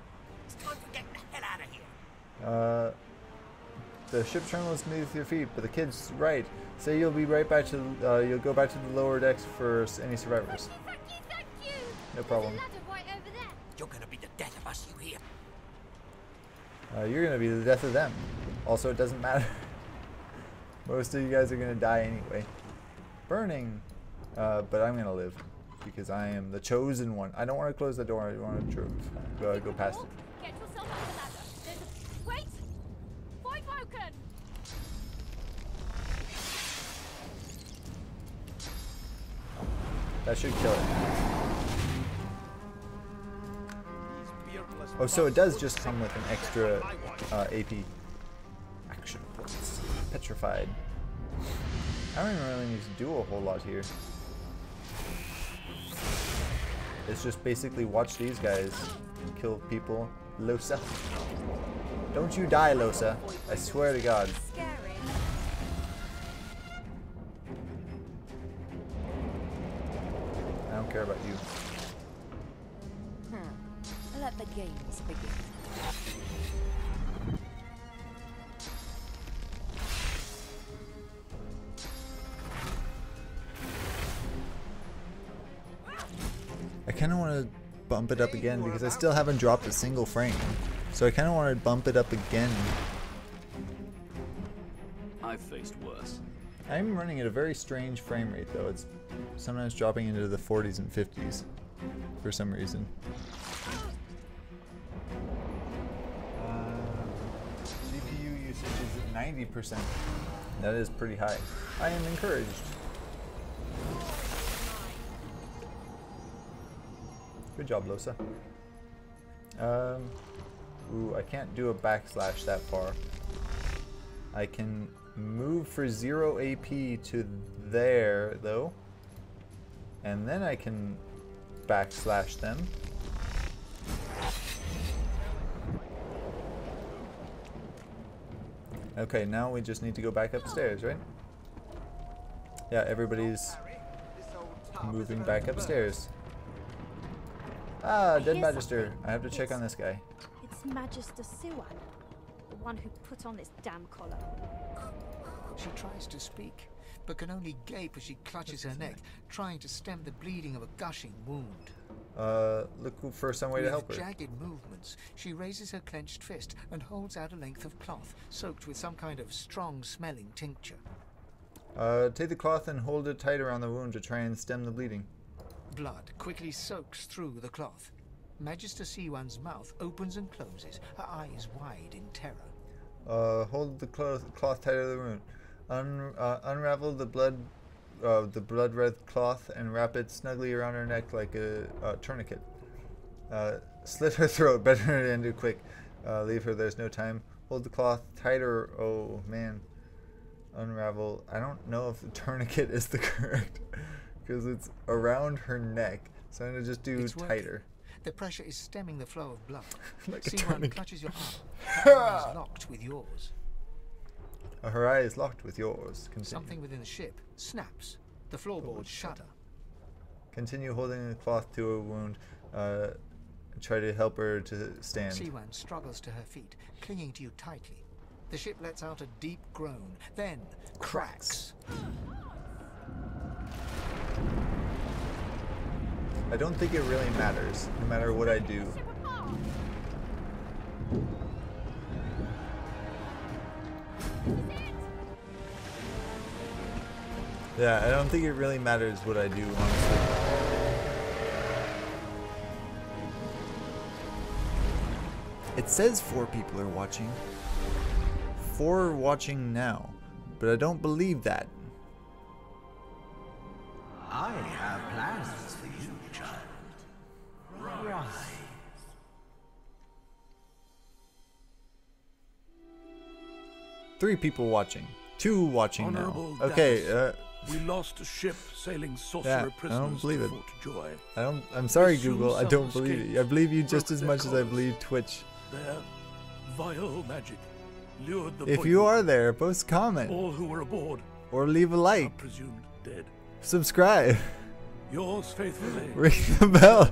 It's time for getting the hell out of here. The ship terminal is beneath your feet, but the kid's right. Say you'll be right back to you'll go back to the lower decks for any survivors. Thank you. No problem. There's a ladder right over there. You're gonna be the death of us, you hear? You're gonna be the death of them. Also, it doesn't matter. Most of you guys are gonna die anyway. Burning. But I'm gonna live because I am the chosen one. I don't want to close the door. I want to go past it. Get yourself up the ladder. Wait! Fight broken! That should kill it. Oh, so it does just come with an extra AP. Action points. Petrified. I don't even really need to do a whole lot here. It's just basically watch these guys kill people. Losa. Don't you die, Losa. I swear to God. I don't care about you. Let the games begin. I kind of want to bump it up again because I still haven't dropped a single frame. So I kind of want to bump it up again. I've faced worse. I'm running at a very strange frame rate though. It's sometimes dropping into the 40s and 50s for some reason. CPU usage is at 90%. That is pretty high. I am encouraged. Good job, Losa. Ooh, I can't do a backslash that far. I can move for 0 AP to there, though. And then I can backslash them. Okay, now we just need to go back upstairs, right? Yeah, everybody's moving back upstairs. Ah, dead Magister. I have to check on this guy. It's Magister Siwan, the one who put on this damn collar. She tries to speak, but can only gape as she clutches her neck, trying to stem the bleeding of a gushing wound. Look for some way to help her. With jagged movements, she raises her clenched fist and holds out a length of cloth, soaked with some kind of strong-smelling tincture. Take the cloth and hold it tight around the wound to try and stem the bleeding. Blood quickly soaks through the cloth. Magister Siwan's mouth opens and closes, her eyes wide in terror. Hold the cloth tight to the wound. Unravel the blood red cloth and wrap it snugly around her neck like a tourniquet. Slit her throat, better to end it quick. Leave her, there's no time. Hold the cloth tighter. Oh man. Unravel. I don't know if the tourniquet is the correct, because it's around her neck. So I'm gonna just do tighter. The pressure is stemming the flow of blood. Like a Siwan tourniquet. clutches your arm. Her eye is locked with yours. Her eye is locked with yours. Continue. Something within the ship snaps. The floorboards shudder. Continue holding the cloth to her wound. Try to help her to stand. Siwan struggles to her feet, clinging to you tightly. The ship lets out a deep groan, then cracks. I don't think it really matters, no matter what I do. Yeah, I don't think it really matters what I do, honestly. It says 4 people are watching. 4 are watching now, but I don't believe that. I have plans for you, child. Rise. 3 people watching. 2 watching Honorable now. Okay, we lost a ship sailing sorcerer I prisoners don't believe to it. Fort Joy. I'm sorry, They soon Google. I don't some believe it. escaped, I believe you just broke as their much as I cause. believe Twitch. Their vile magic lured the If boy you group. are there, post a comment. All who were aboard Or leave a are like. presumed dead. Subscribe. Yours faithfully. Ring the bell.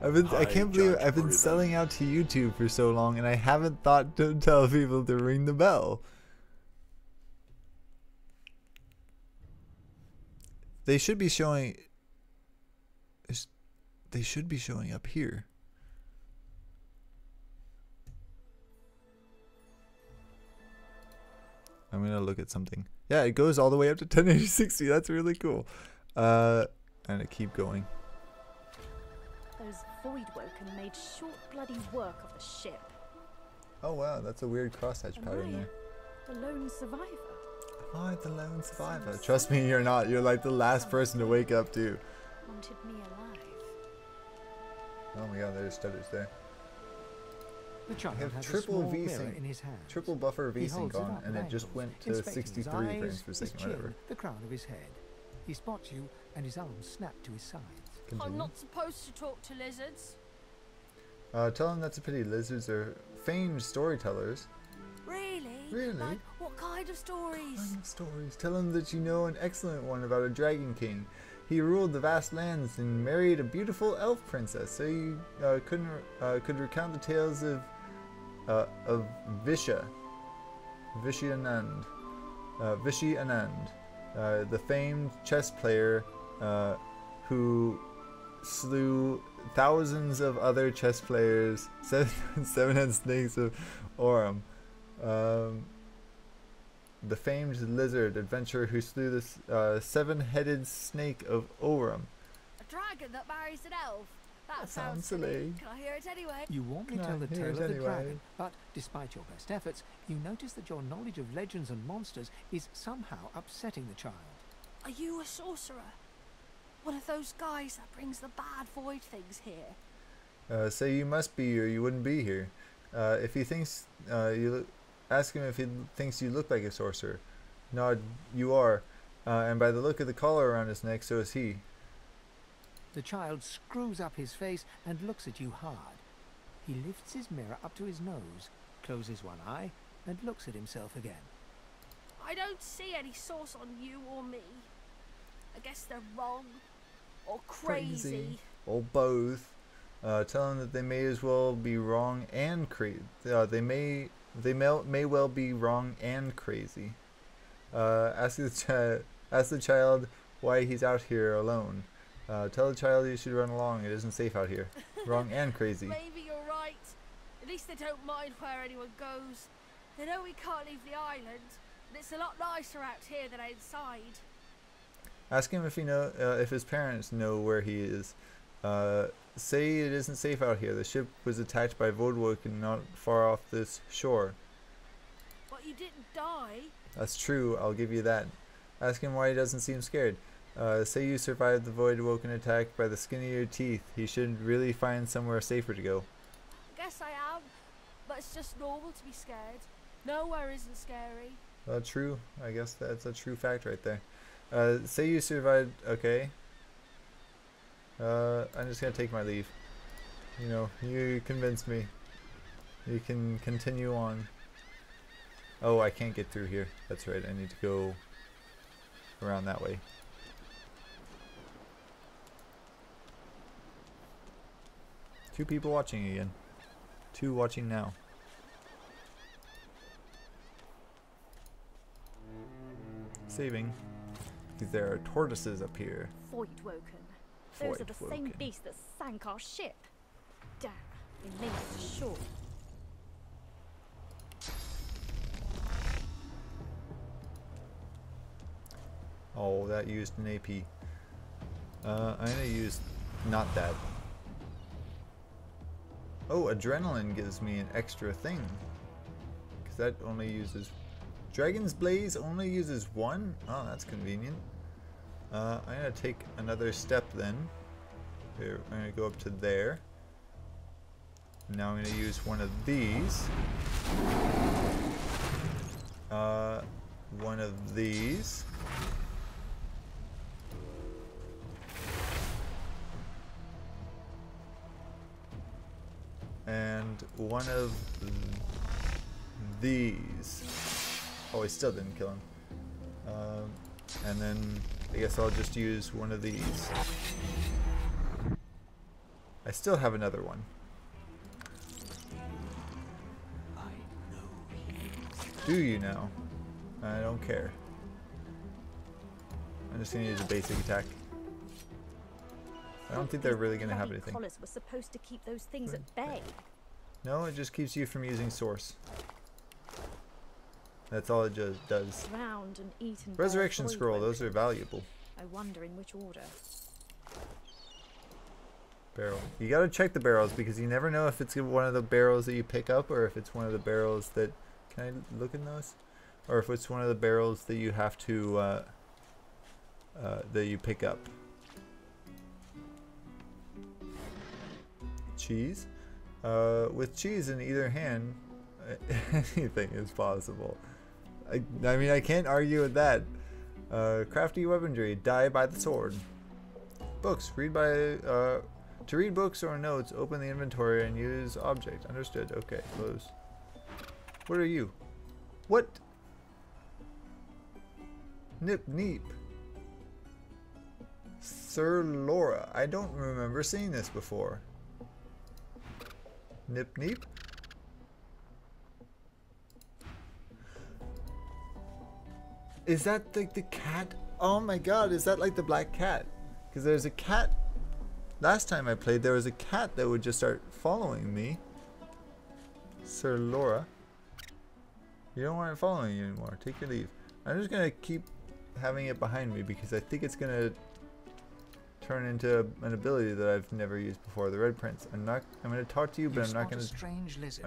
Divinity. I can't believe I've been selling out to YouTube for so long and I haven't thought to tell people to ring the bell. They should be showing. They should be showing up here. I'm gonna look at something. Yeah, it goes all the way up to 1080-60. That's really cool. And I keep going. Those Voidwoken made short bloody work of the ship. Oh wow, that's a weird crosshatch pattern there. The lone survivor. Am I the lone survivor? Trust me, you're not. You're like the last person to wake up too. Wanted me alive. Oh my god, there's stutters there. The child I have has a triple small V mirror in sync, his hand. triple buffer He V sync holds it on, up and at it just angles, went to inspecting his 63 eyes, frames per his second, chin, whatever. the crown of his head. He spots you, and his arms snap to his sides. Continue. I'm not supposed to talk to lizards. Tell them that's a pity. Lizards are famed storytellers. Really? Really? Like, what kind of stories? Kind of stories. Tell them that you know an excellent one about a dragon king. He ruled the vast lands and married a beautiful elf princess. So you could recount the tales of Visha Anand, the famed chess player who slew thousands of other chess players, seven-head snakes of Aurum. the famed lizard adventurer who slew the seven-headed snake of Orem. A dragon that marries an elf? That sounds sounds silly. silly. Can I hear it anyway? You warmly Can I tell the hear tale it of the anyway? dragon, but despite your best efforts, you notice that your knowledge of legends and monsters is somehow upsetting the child. Are you a sorcerer? One of those guys that brings the bad void things here? Say you must be, or you wouldn't be here. If he thinks ask him if he thinks you look like a sorcerer. Nod, you are, and by the look of the collar around his neck, so is he. The child screws up his face and looks at you hard. He lifts his mirror up to his nose, closes one eye, and looks at himself again. I don't see any source on you or me. I guess they're wrong. Or crazy. Or both. Tell them that they may as well be wrong and crazy. They may well be wrong and crazy. Ask the child why he's out here alone. Tell the child he should run along. It isn't safe out here. Wrong and crazy. Maybe you're right. At least they don't mind where anyone goes. They know we can't leave the island, and it's a lot nicer out here than outside. Ask him if if his parents know where he is. Say it isn't safe out here. The ship was attacked by Voidwoken not far off this shore. But you didn't die. That's true, I'll give you that. Ask him why he doesn't seem scared. Say you survived the Voidwoken attack by the skin of your teeth. He should really find somewhere safer to go. I guess I am, but it's just normal to be scared. Nowhere isn't scary. True. I guess that's a true fact right there. Say you survived. Okay. I'm just gonna take my leave. You know, you convinced me. You can continue on. Oh, I can't get through here. That's right. I need to go around that way. Two people watching again. Two watching now. Saving. Because there are tortoises up here. Voidwoken. Those are the same beasts that sank our ship. Damn, they made it to shore. Oh, that used an AP. I'm gonna use not that. Oh, adrenaline gives me an extra thing. Because that only uses... Dragon's Blaze only uses one? Oh, that's convenient. I'm gonna take another step then. Here, I'm gonna go up to there. Now I'm gonna use one of these. One of these. And one of these. Oh, I still didn't kill him. And then I guess I'll just use one of these. I still have another one. Do you now? I don't care. I'm just gonna use a basic attack. I don't think they're really gonna have anything. Collars were supposed to keep those things at bay. No, it just keeps you from using source. That's all it just does. Drowned and eaten. Resurrection scroll, those are valuable. I wonder in which order. Barrel. You gotta check the barrels because you never know if it's one of the barrels that you pick up or if it's one of the barrels that... Can I look in those? Or if it's one of the barrels that you have to... that you pick up. Cheese? With cheese in either hand, anything is possible. I mean, I can't argue with that. Crafty weaponry, die by the sword. Books, read by, to read books or notes, open the inventory and use object. Understood, okay, close. What are you? What? Nip Neep. Sir Laura, I don't remember seeing this before. Nip Neep? Is that like the cat? Oh my god, is that like the black cat? Because there's a cat. Last time I played, there was a cat that would just start following me. Sir Laura. You don't want it following you anymore. Take your leave. I'm just gonna keep having it behind me because I think it's gonna turn into an ability that I've never used before. The Red Prince. I'm gonna talk to you, but I'm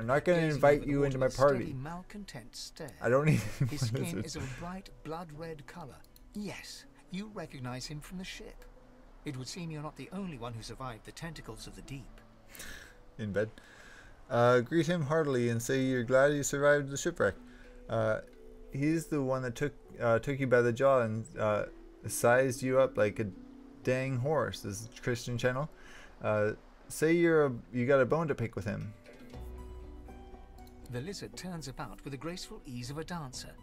not gonna invite you into my party. Malcontent stare. I don't need his skin is of a bright blood red color. Yes, you recognize him from the ship. It would seem you're not the only one who survived the tentacles of the deep. In bed. Greet him heartily and say you're glad you survived the shipwreck. He's the one that took you by the jaw and sized you up like a dang horse. This is Christian channel. Say you got a bone to pick with him. The lizard turns about with the graceful ease of a dancer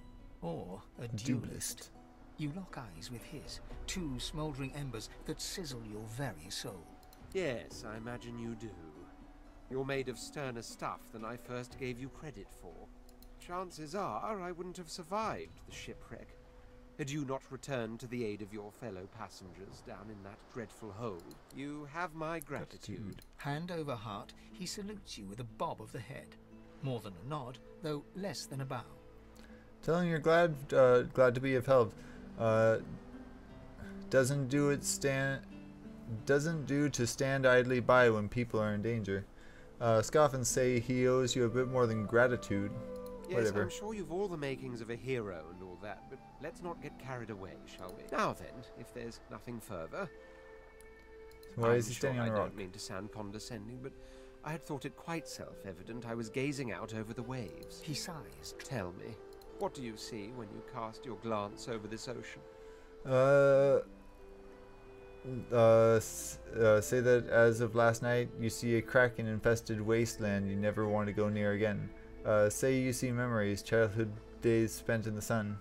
or a duelist. You lock eyes with his, two smoldering embers that sizzle your very soul. Yes, I imagine you do. You're made of sterner stuff than I first gave you credit for. Chances are I wouldn't have survived the shipwreck had you not returned to the aid of your fellow passengers down in that dreadful hole. You have my gratitude. Hand over heart, he salutes you with a bob of the head. More than a nod, though less than a bow. Tell him you're glad to be of help. Doesn't do to stand idly by when people are in danger. Scoff and say he owes you a bit more than gratitude. Yes, Whatever. I'm sure you've all the makings of a hero and all that, but let's not get carried away, shall we? Now then, if there's nothing further. So why is he standing on a I rock? don't mean to sound condescending, but I had thought it quite self-evident I was gazing out over the waves. He sighs. Tell me, what do you see when you cast your glance over this ocean? Say that as of last night, you see a kraken-infested wasteland you never want to go near again. Say you see memories, childhood days spent in the sun.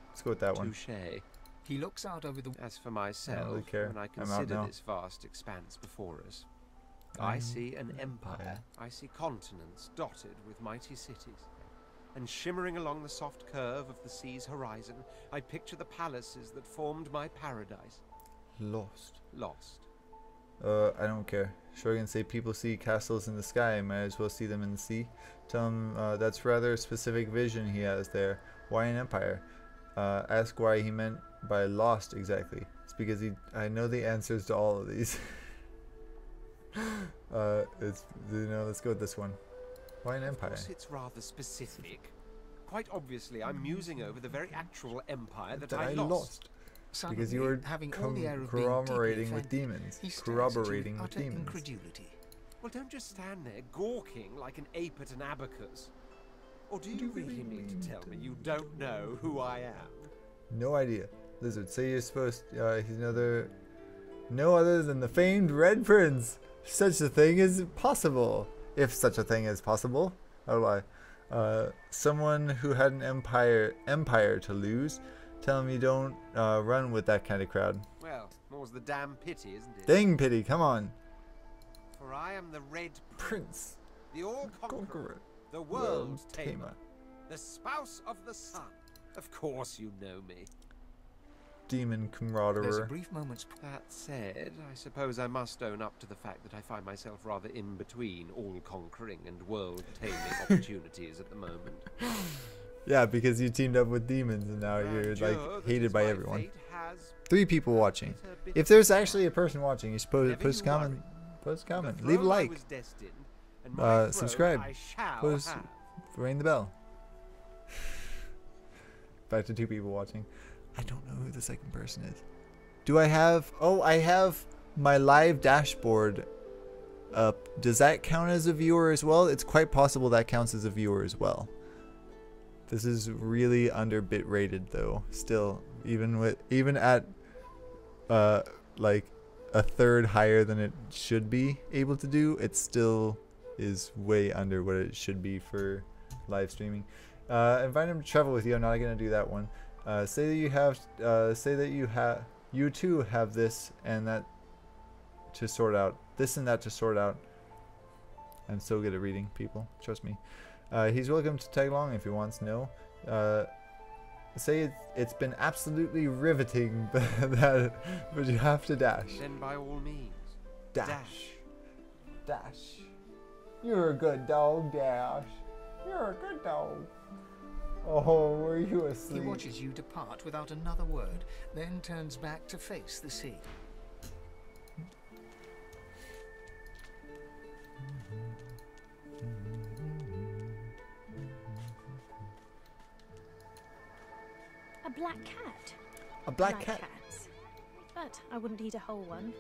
Let's go with that one. Touché. He looks out over the... As for myself, I don't really care. when I I'm out consider now. this vast expanse before us, I see an empire. I see continents dotted with mighty cities. And shimmering along the soft curve of the sea's horizon, I picture the palaces that formed my paradise. Lost. I don't care. Shogun say people see castles in the sky, might as well see them in the sea. Tell him that's rather a specific vision he has there. Why an empire? Ask why he meant by lost exactly. It's because I know the answers to all of these. Let's go with this one. Why an empire? Of course it's rather specific. Quite obviously, I'm musing over the very actual empire that I lost. Suddenly, Because you were having all the air of being corroborating deeply with offended, demons. he stares Corroborating at you with utter demons. incredulity. Well, don't just stand there gawking like an ape at an abacus. Or do you really mean to tell me you don't know who I am? No idea. Lizard, say you're supposed. He's no other than the famed Red Prince. Such a thing is possible. If such a thing is possible. Oh, lie. Someone who had an empire to lose. Tell him you don't run with that kind of crowd. Well, more's the damn pity, isn't it? Dang pity, come on. For I am the Red Prince, the All-Conqueror, the World Tamer, the Spouse of the Sun. Of course you know me. Demon There's a camaraderie. brief moment's... That said, I suppose I must own up to the fact that I find myself rather in between all-conquering and world-taming opportunities at the moment. Yeah, because you teamed up with demons and now you're like hated by everyone. 3 people watching. If there's actually a person watching, you suppose post a comment. Post a comment. Leave a like. Subscribe. Ring the bell. Back to 2 people watching. I don't know who the second person is. Do I have... Oh, I have my live dashboard up. Does that count as a viewer as well? It's quite possible that counts as a viewer as well. This is really under bit rated though. Still, even at like a third higher than it should be able to do, it still is way under what it should be for live streaming. Invite him to travel with you. I'm not gonna do that one. Say that you too have this and that to sort out. This and that to sort out. I'm so good at reading people. Trust me. He's welcome to tag along if he wants. No. Say it's been absolutely riveting, but you have to dash. Then by all means, Dash. You're a good dog, Dash. You're a good dog. Oh, were you He asleep? watches you depart without another word, then turns back to face the sea. A black cat. A black Like cat? cats. But I wouldn't eat a whole one.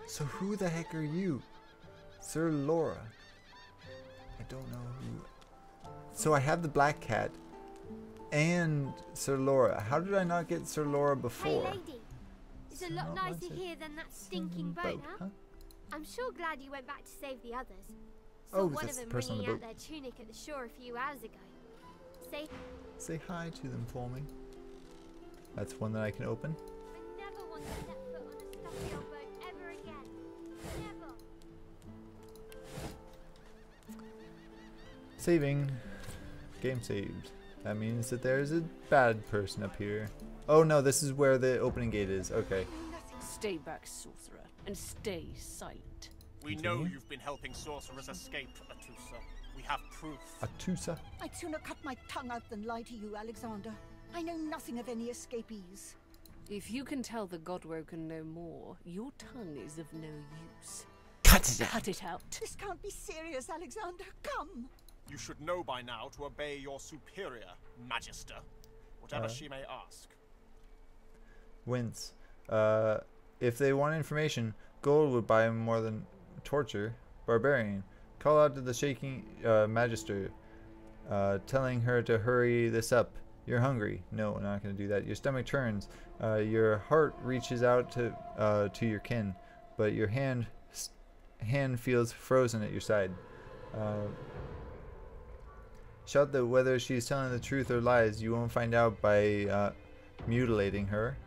So who the heck are you? Sir Laura. I don't know who. So I have the black cat and Sir Laura. How did I not get Sir Laura before? Hey lady, it's a lot nicer here than that stinking boat, huh? I'm sure glad you went back to save the others. Saw Oh, one that's of the them person on the wringing out boat. their tunic at the shore a few hours ago. Say hi to them for me. That's one that I can open. I never want to step foot on a stuffy old boat ever again. Never. Saving. Game saved. That means that there's a bad person up here. Oh no, this is where the opening gate is. Okay. Stay back, sorcerer, and stay silent. We know you've been helping sorcerers escape, Atusa. We have proof. Atusa? I'd sooner cut my tongue out than lie to you, Alexander. I know nothing of any escapees. If you can tell the Godwoken no more, your tongue is of no use. Cut it out. Cut it out. This can't be serious, Alexander. Come. You should know by now to obey your superior, Magister, whatever she may ask. Wince. If they want information, gold would buy them more than torture. Barbarian. Call out to the shaking Magister, telling her to hurry this up. You're hungry. No, I'm not going to do that. Your stomach churns. Your heart reaches out to your kin, but your hand feels frozen at your side. Shout that whether she's telling the truth or lies, you won't find out by mutilating her.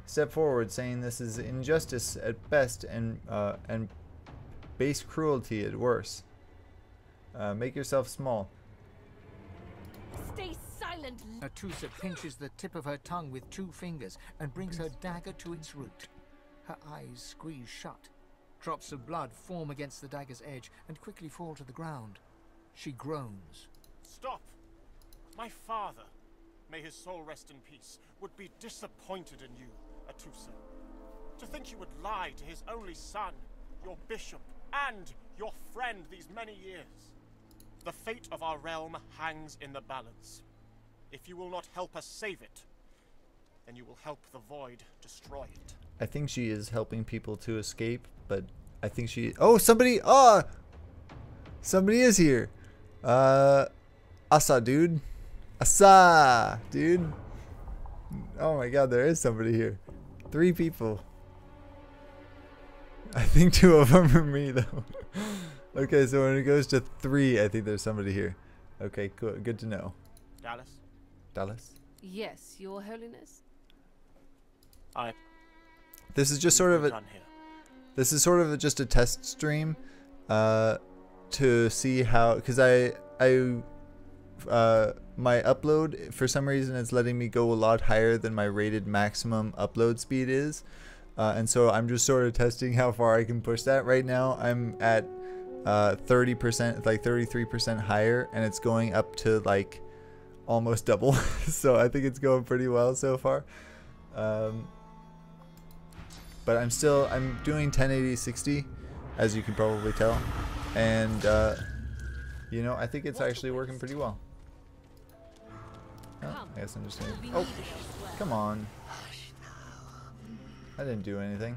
Step forward, saying this is injustice at best and base cruelty at worst. Make yourself small. Stay silent. Atusa pinches the tip of her tongue with 2 fingers and brings her dagger to its root. Her eyes squeeze shut. Drops of blood form against the dagger's edge and quickly fall to the ground. She groans. Stop! My father, may his soul rest in peace, would be disappointed in you, Atusa. To think you would lie to his only son, your bishop, and your friend these many years. The fate of our realm hangs in the balance. If you will not help us save it, then you will help the void destroy it. I think she is helping people to escape, but I think she... Oh, somebody! Oh! Somebody is here! Asa, dude. Asa, dude. Oh my god, there is somebody here. 3 people. I think 2 of them are me, though. Okay, so when it goes to 3, I think there's somebody here. Okay, cool. Good to know. Dallas? Dallas? Yes, Your Holiness. This is just sort of a... This is sort of just a test stream to see how... Because my upload, for some reason, is letting me go a lot higher than my rated maximum upload speed is. And so I'm just sort of testing how far I can push that. Right now, I'm at 30%, like 33% higher, and it's going up to like almost double. So I think it's going pretty well so far. But I'm doing 1080-60, as you can probably tell. And, you know, I think it's actually working pretty well. Oh, I guess I'm just gonna... Oh, come on. I didn't do anything.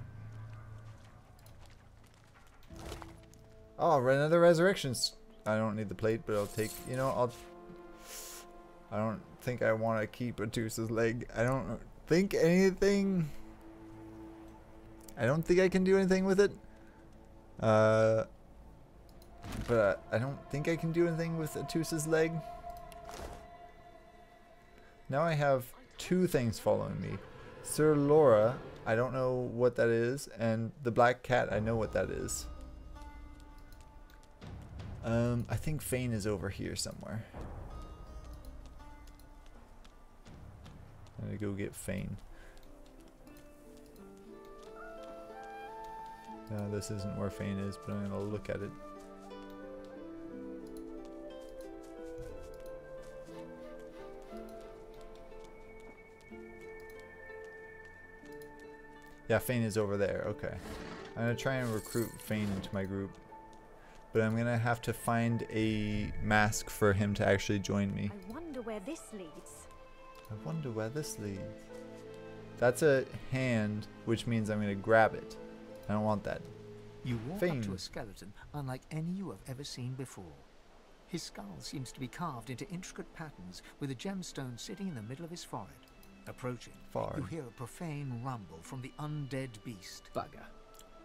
Oh, another resurrections. I don't need the plate, but I'll take... You know, I don't think I want to keep Atusa's leg. I don't think anything... I don't think I can do anything with it. But I don't think I can do anything with Atusa's leg. Now I have 2 things following me. Sir Laura, I don't know what that is, and the black cat, I know what that is. I think Fane is over here somewhere. I'm gonna go get Fane. No, this isn't where Fane is, but I'm gonna look at it. Yeah, Fane is over there. Okay. I'm going to try and recruit Fane into my group. But I'm going to have to find a mask for him to actually join me. I wonder where this leads. I wonder where this leads. That's a hand, which means I'm going to grab it. I don't want that. You walk Fane. up to a skeleton unlike any you have ever seen before. His skull seems to be carved into intricate patterns, with a gemstone sitting in the middle of his forehead. Approaching, you hear a profane rumble from the undead beast. Bugger.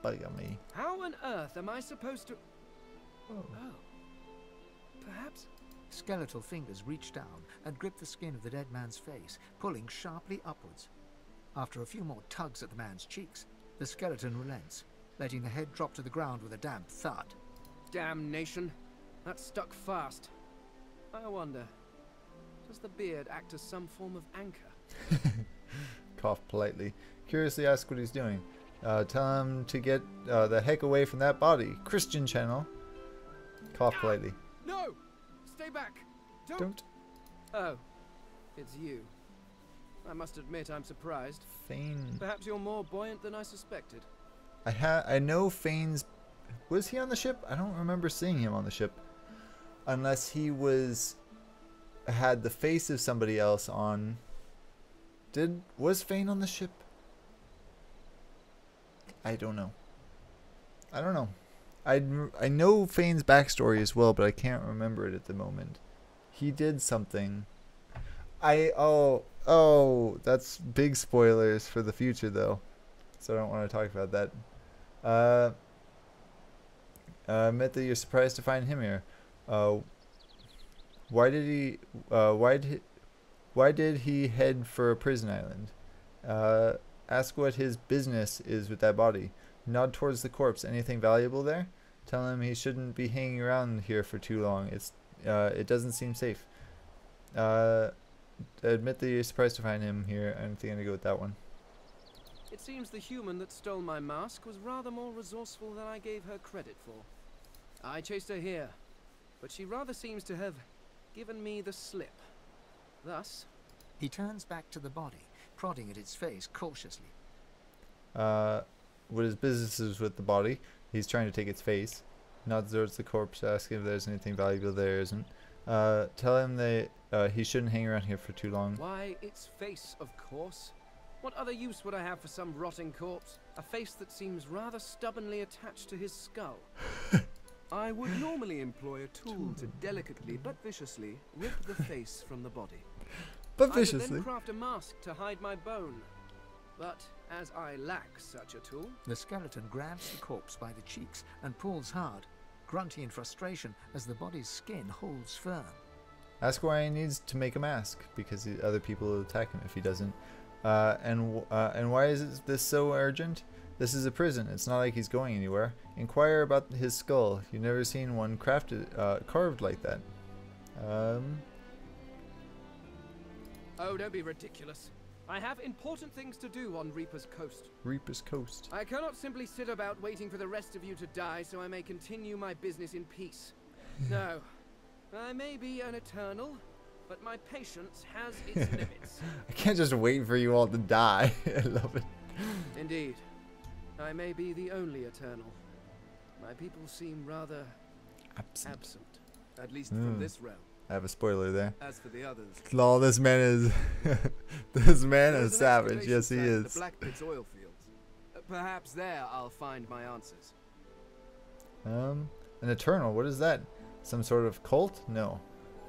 Bugger me. How on earth am I supposed to... Oh. Perhaps... Skeletal fingers reach down and grip the skin of the dead man's face, pulling sharply upwards. After a few more tugs at the man's cheeks, the skeleton relents, letting the head drop to the ground with a damp thud. Damnation. That stuck fast. I wonder, does the beard act as some form of anchor? Cough politely. Curiously ask what he's doing. Tell him to get the heck away from that body. Christian channel. Cough politely. No! Stay back! Don't! Oh, it's you. I must admit I'm surprised. Fane. Perhaps you're more buoyant than I suspected. I know Fane's... Was he on the ship? I don't remember seeing him on the ship. Unless he had the face of somebody else on. Was Fane on the ship? I don't know. I know Fane's backstory as well, but I can't remember it at the moment. He did something. Oh, that's big spoilers for the future though. So I don't want to talk about that. Admit that you're surprised to find him here. Why did he head for a prison island? Ask what his business is with that body. Nod towards the corpse. Anything valuable there? Tell him he shouldn't be hanging around here for too long. It doesn't seem safe. Admit that you're surprised to find him here. I think I'm gonna go with that one. It seems the human that stole my mask was rather more resourceful than I gave her credit for. I chased her here, but she rather seems to have given me the slip. Thus... He turns back to the body, prodding at its face cautiously. What his business is with the body. He's trying to take its face. Nods towards the corpse, asking if there's anything valuable there isn't. Tell him that he shouldn't hang around here for too long. Why, its face, of course. What other use would I have for some rotting corpse? A face that seems rather stubbornly attached to his skull. I would normally employ a tool to delicately but viciously rip the face from the body. But I would viciously. then craft a mask to hide my bone. But as I lack such a tool... The skeleton grabs the corpse by the cheeks and pulls hard, grunting in frustration as the body's skin holds firm. Ask why he needs to make a mask, because other people will attack him if he doesn't. And why is this so urgent? This is a prison. It's not like he's going anywhere. Inquire about his skull. You've never seen one carved like that. Oh, don't be ridiculous. I have important things to do on Reaper's Coast. Reaper's Coast. I cannot simply sit about waiting for the rest of you to die so I may continue my business in peace. No. I may be an eternal, but my patience has its limits. I can't just wait for you all to die. I love it. Indeed. I may be the only eternal. My people seem rather absent. At least from this realm. I have a spoiler there. As for the others. Lol, this man is this man is savage. Yes, he is. The Black Pit's oil fields. Perhaps there I'll find my answers. An eternal. What is that? Some sort of cult? No.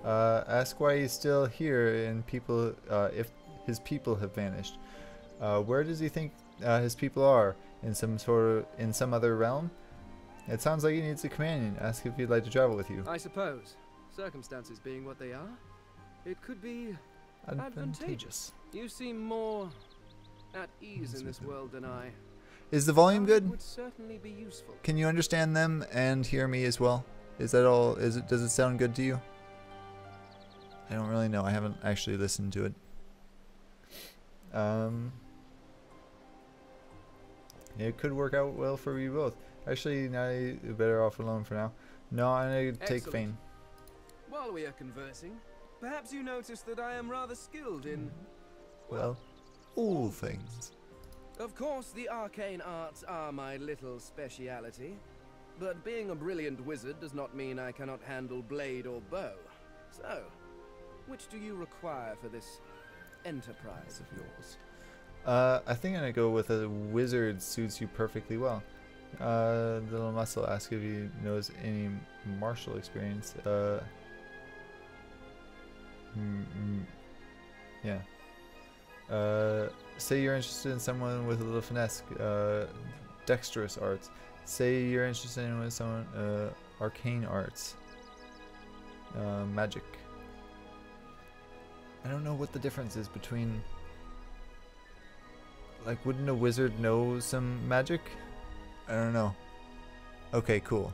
Ask why he's still here and people if his people have vanished. Where does he think his people are? In some other realm? It sounds like he needs a companion. Ask if he'd like to travel with you. I suppose, circumstances being what they are, it could be advantageous. You seem more at ease in this world than I. Is the volume good? Would certainly be useful. Can you understand them and hear me as well? Is that all? Does it sound good to you? I don't really know. I haven't actually listened to it. It could work out well for you both. Actually, now you're better off alone for now. No, I'm gonna take Fane. While we are conversing, perhaps you notice that I am rather skilled in... Well, all things. Of course, the arcane arts are my little speciality, but being a brilliant wizard does not mean I cannot handle blade or bow. So, which do you require for this enterprise of yours? I think I'm gonna go with a wizard suits you perfectly well. Little Muscle asks if he knows any martial experience. Yeah. Say you're interested in someone with a little finesse, dexterous arts. Say you're interested in with someone, arcane arts, magic. I don't know what the difference is between. Like, wouldn't a wizard know some magic? I don't know. Okay, cool.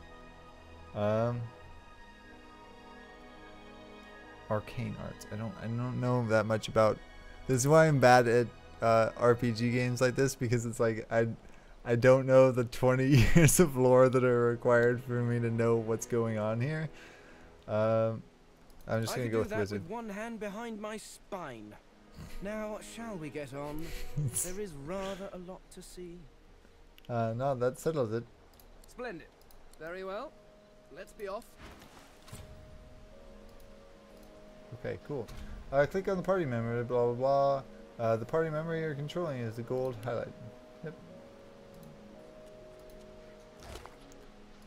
Arcane arts. I don't know that much about. This is why I'm bad at RPG games like this, because it's like I don't know the 20 years of lore that are required for me to know what's going on here. I'm just gonna go with wizard. With one hand behind my spine. Now, shall we get on? There is rather a lot to see. No, that settles it. Splendid. Very well. Let's be off. Okay, cool. Click on the party member, blah blah blah. The party member you're controlling is the gold highlight. Yep.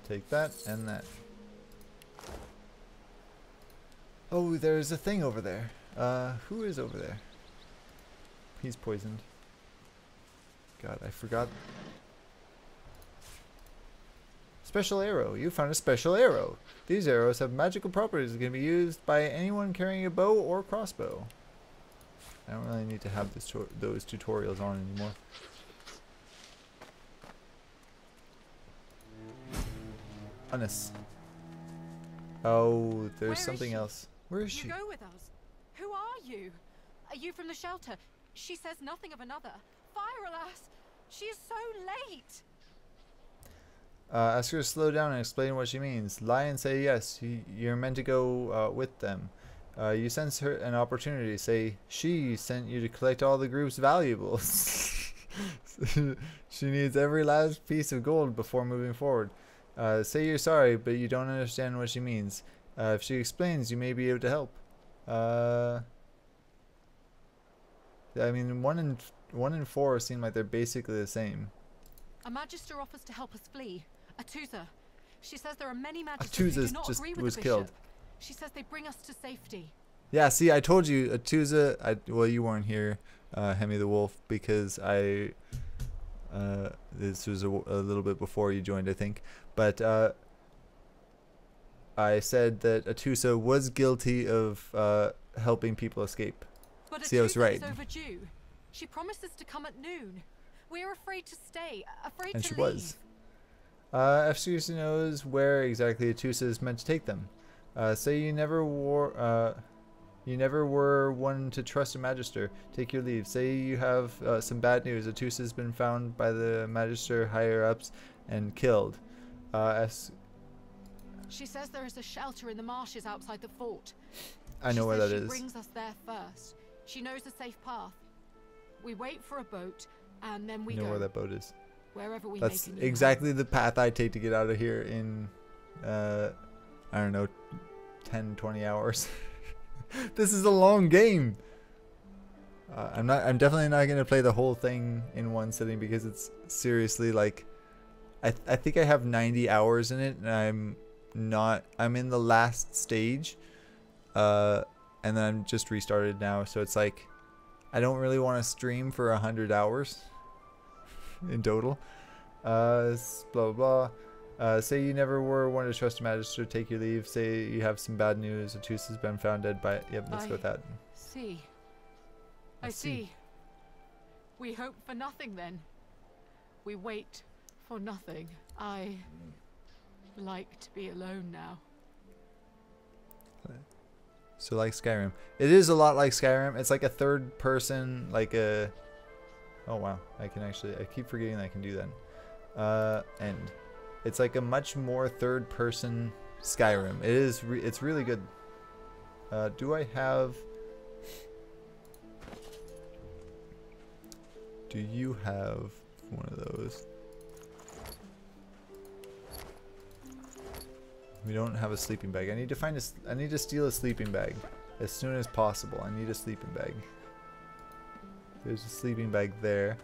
Take that and that. Oh, there's a thing over there. Who is over there? He's poisoned. God, I forgot. Special arrow. You found a special arrow. These arrows have magical properties that can be used by anyone carrying a bow or crossbow. I don't really need to have those tutorials on anymore. Honest. Oh, there's something else. Where is she? You go with us. Who are you? Are you from the shelter? She says nothing of another. Fire, alas! She is so late! Ask her to slow down and explain what she means. Lie and say yes. You're meant to go with them. You sense her an opportunity. Say she sent you to collect all the group's valuables. She needs every last piece of gold before moving forward. Say you're sorry, but you don't understand what she means. If she explains, you may be able to help. I mean, one in four seem like they're basically the same. A magister offers to help us flee. Atusa. She says there are many magisters who do not agree with the bishop. Killed. She says they bring us to safety. Yeah, see, I told you, Atusa. Well, you weren't here, Hemi the Wolf, because I. This was a little bit before you joined, I think, but I said that Atusa was guilty of helping people escape. But see, I was right. Is overdue. She promises to come at noon. We're afraid to stay, afraid and to she leave. Was. FCC knows where exactly Atusa is meant to take them. Say you never were one to trust a magister. Take your leave. Say you have some bad news. Atusa has been found by the magister higher ups and killed. She says there is a shelter in the marshes outside the fort. I know where that is. She brings us there first. She knows a safe path. We wait for a boat, and then we go. Know where that boat is. Wherever we That's make a new exactly the path I take to get out of here in, I don't know, 10, 20 hours. This is a long game. I'm definitely not going to play the whole thing in one sitting because it's seriously like, I think I have 90 hours in it, and I'm in the last stage. And then I'm just restarted now, so it's like I don't really want to stream for 100 hours in total. Blah blah blah. Say you never were one to trust a magister. Take your leave. Say you have some bad news. Atusa has been found dead by. Yep, let's go with that. See. I see. We hope for nothing then. We wait for nothing. I like to be alone now. So like Skyrim. It is a lot like Skyrim. It's like a third person, like a... Oh wow, I keep forgetting that I can do that. And it's like a much more third person Skyrim. It's really good. Do I have... Do you have one of those? We don't have a sleeping bag. I need to find I need to steal a sleeping bag as soon as possible. I need a sleeping bag. There's a sleeping bag there.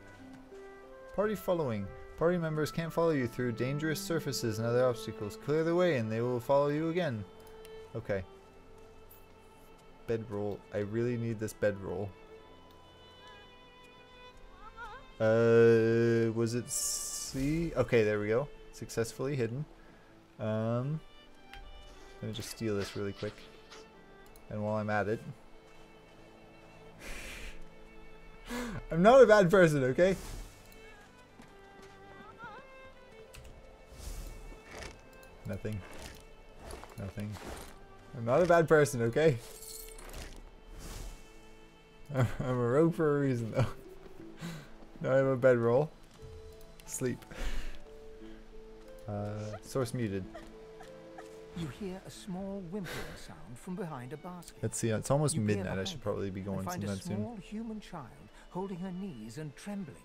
Party following. Party members can't follow you through dangerous surfaces and other obstacles. Clear the way and they will follow you again. Okay. Bedroll. I really need this bedroll. Was it C? Okay, there we go. Successfully hidden. Let me just steal this really quick. And while I'm at it. I'm not a bad person, okay? Nothing. Nothing. I'm not a bad person, okay? I'm a rogue for a reason, though. Now I have a bedroll. Sleep. Source muted. You hear a small whimpering sound from behind a basket. Let's see, it's almost midnight. I should probably be going sometime soon. Find a small human child holding her knees and trembling.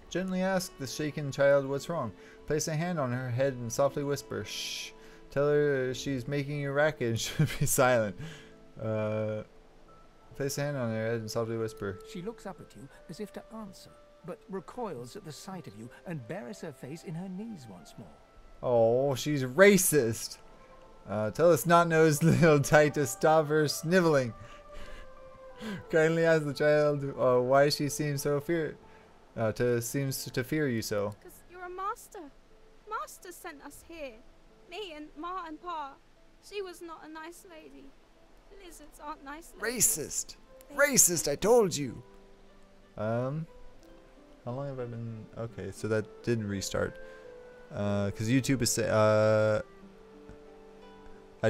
Gently ask the shaken child what's wrong. Place a hand on her head and softly whisper, shh. Tell her she's making a racket and should be silent. Place a hand on her head and softly whisper. She looks up at you as if to answer, but recoils at the sight of you and buries her face in her knees once more. Oh, she's racist. Tell the snot-nosed little tyke to stop her sniveling. Kindly ask the child why she seems so seems to fear you so. Because you're a master. Master sent us here. Me and Ma and Pa. She was not a nice lady. Lizards aren't nice ladies. Racist. Racist, I told you. How long have I been... Okay, so that did restart. Because YouTube is... I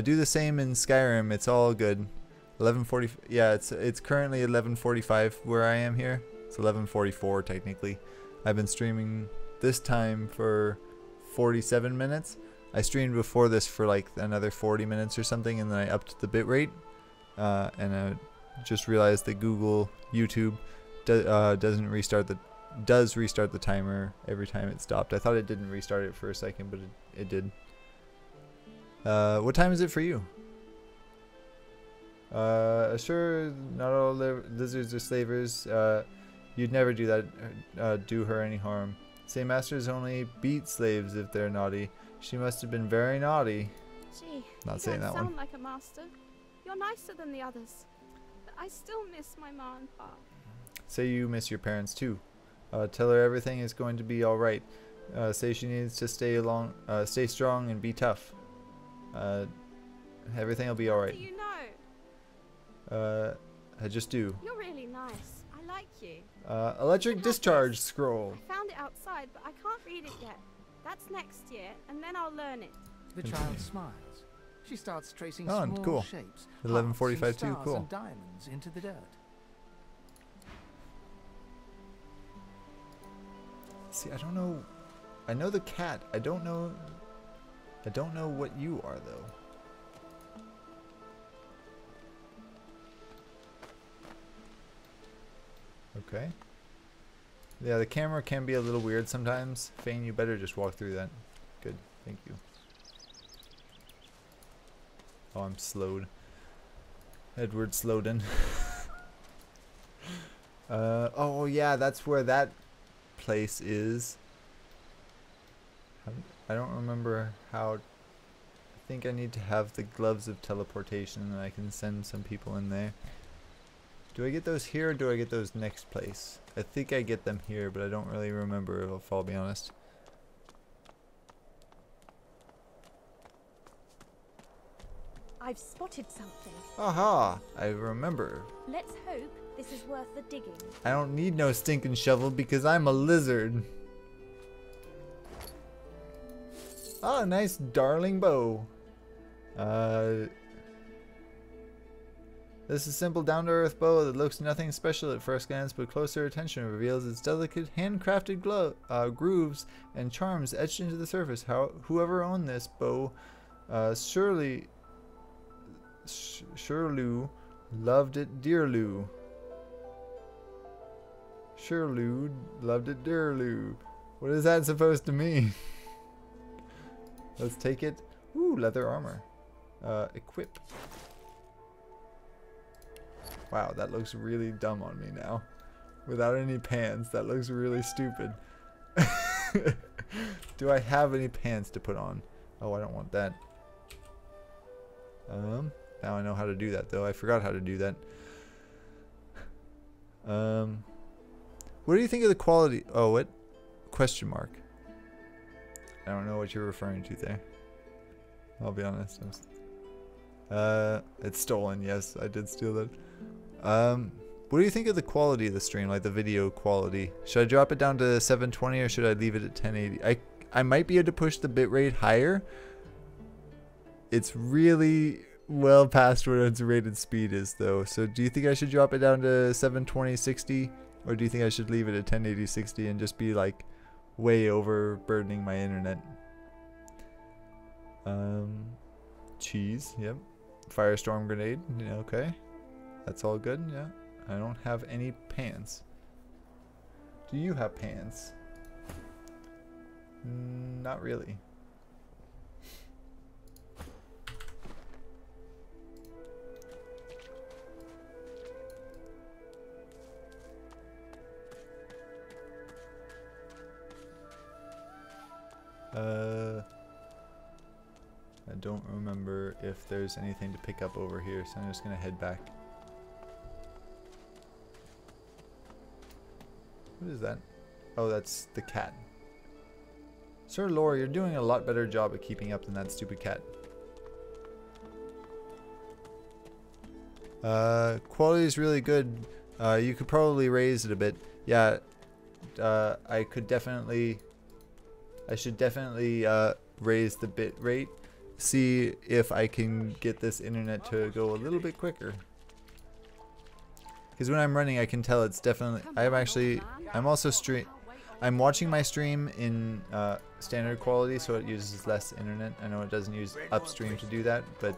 do the same in Skyrim. It's all good. 11:40... Yeah, it's currently 11:45 where I am here. It's 11:44 technically. I've been streaming this time for 47 minutes. I streamed before this for like another 40 minutes or something, and then I upped the bitrate. And I just realized that YouTube does restart the timer every time it stopped. I thought it didn't restart it for a second, but it did. What time is it for you? Sure, not all lizards are slavers. You'd never do that, do her any harm. Say masters only beat slaves if they're naughty. She must have been very naughty. Gee, not saying that one. You sound like a master. You're nicer than the others. But I still miss my Ma and Pa. Say you miss your parents too. Tell her everything is going to be alright. Say she needs to stay strong and be tough. Everything will be alright. How do you know? I just do. You're really nice. I like you. Electric discharge scroll. I found it outside, but I can't read it yet. That's next year, and then I'll learn it. The child smiles. She starts tracing small cool. shapes, 11:45 too. Cool. And diamonds into the dirt. See, I don't know. I know the cat. I don't know what you are though. Okay. Yeah, the camera can be a little weird sometimes. Fane, you better just walk through that. Good. Thank you. Oh, I'm slowed. Edward Snowden. Oh yeah, that's where that place is. I don't remember how. I think I need to have the gloves of teleportation and I can send some people in there. Do I get those here or do I get those next place? I think I get them here, but I don't really remember if I'll be honest. I've spotted something. Aha! I remember. Let's hope this is worth the digging. I don't need no stinking shovel because I'm a lizard. Oh, nice darling bow. This is a simple down-to-earth bow that looks nothing special at first glance, but closer attention reveals its delicate, handcrafted grooves and charms etched into the surface. Whoever owned this bow surely loved it dearly. Sherloo loved it Durloo. What is that supposed to mean? Let's take it. Ooh, leather armor. Equip. Wow, that looks really dumb on me now. Without any pants, that looks really stupid. Do I have any pants to put on? Oh, I don't want that. Now I know how to do that though. I forgot how to do that. What do you think of the quality? Oh, what? Question mark. I don't know what you're referring to there. I'll be honest. It's stolen. Yes, I did steal that. What do you think of the quality of the stream, like the video quality? Should I drop it down to 720 or should I leave it at 1080? I might be able to push the bitrate higher. It's really well past what its rated speed is though. So do you think I should drop it down to 720 60 or do you think I should leave it at 1080 60 and just be like way overburdening my internet? Cheese, yep. Firestorm grenade, yeah, okay. That's all good, yeah. I don't have any pants. Do you have pants? Not really. I don't remember if there's anything to pick up over here, so I'm just gonna head back. What is that? Oh, that's the cat. Sir Laura, you're doing a lot better job at keeping up than that stupid cat. Quality is really good. You could probably raise it a bit. Yeah, I should definitely raise the bit rate. See if I can get this internet to go a little bit quicker. Because when I'm running, I can tell it's definitely. I'm watching my stream in standard quality, so it uses less internet. I know it doesn't use upstream to do that, but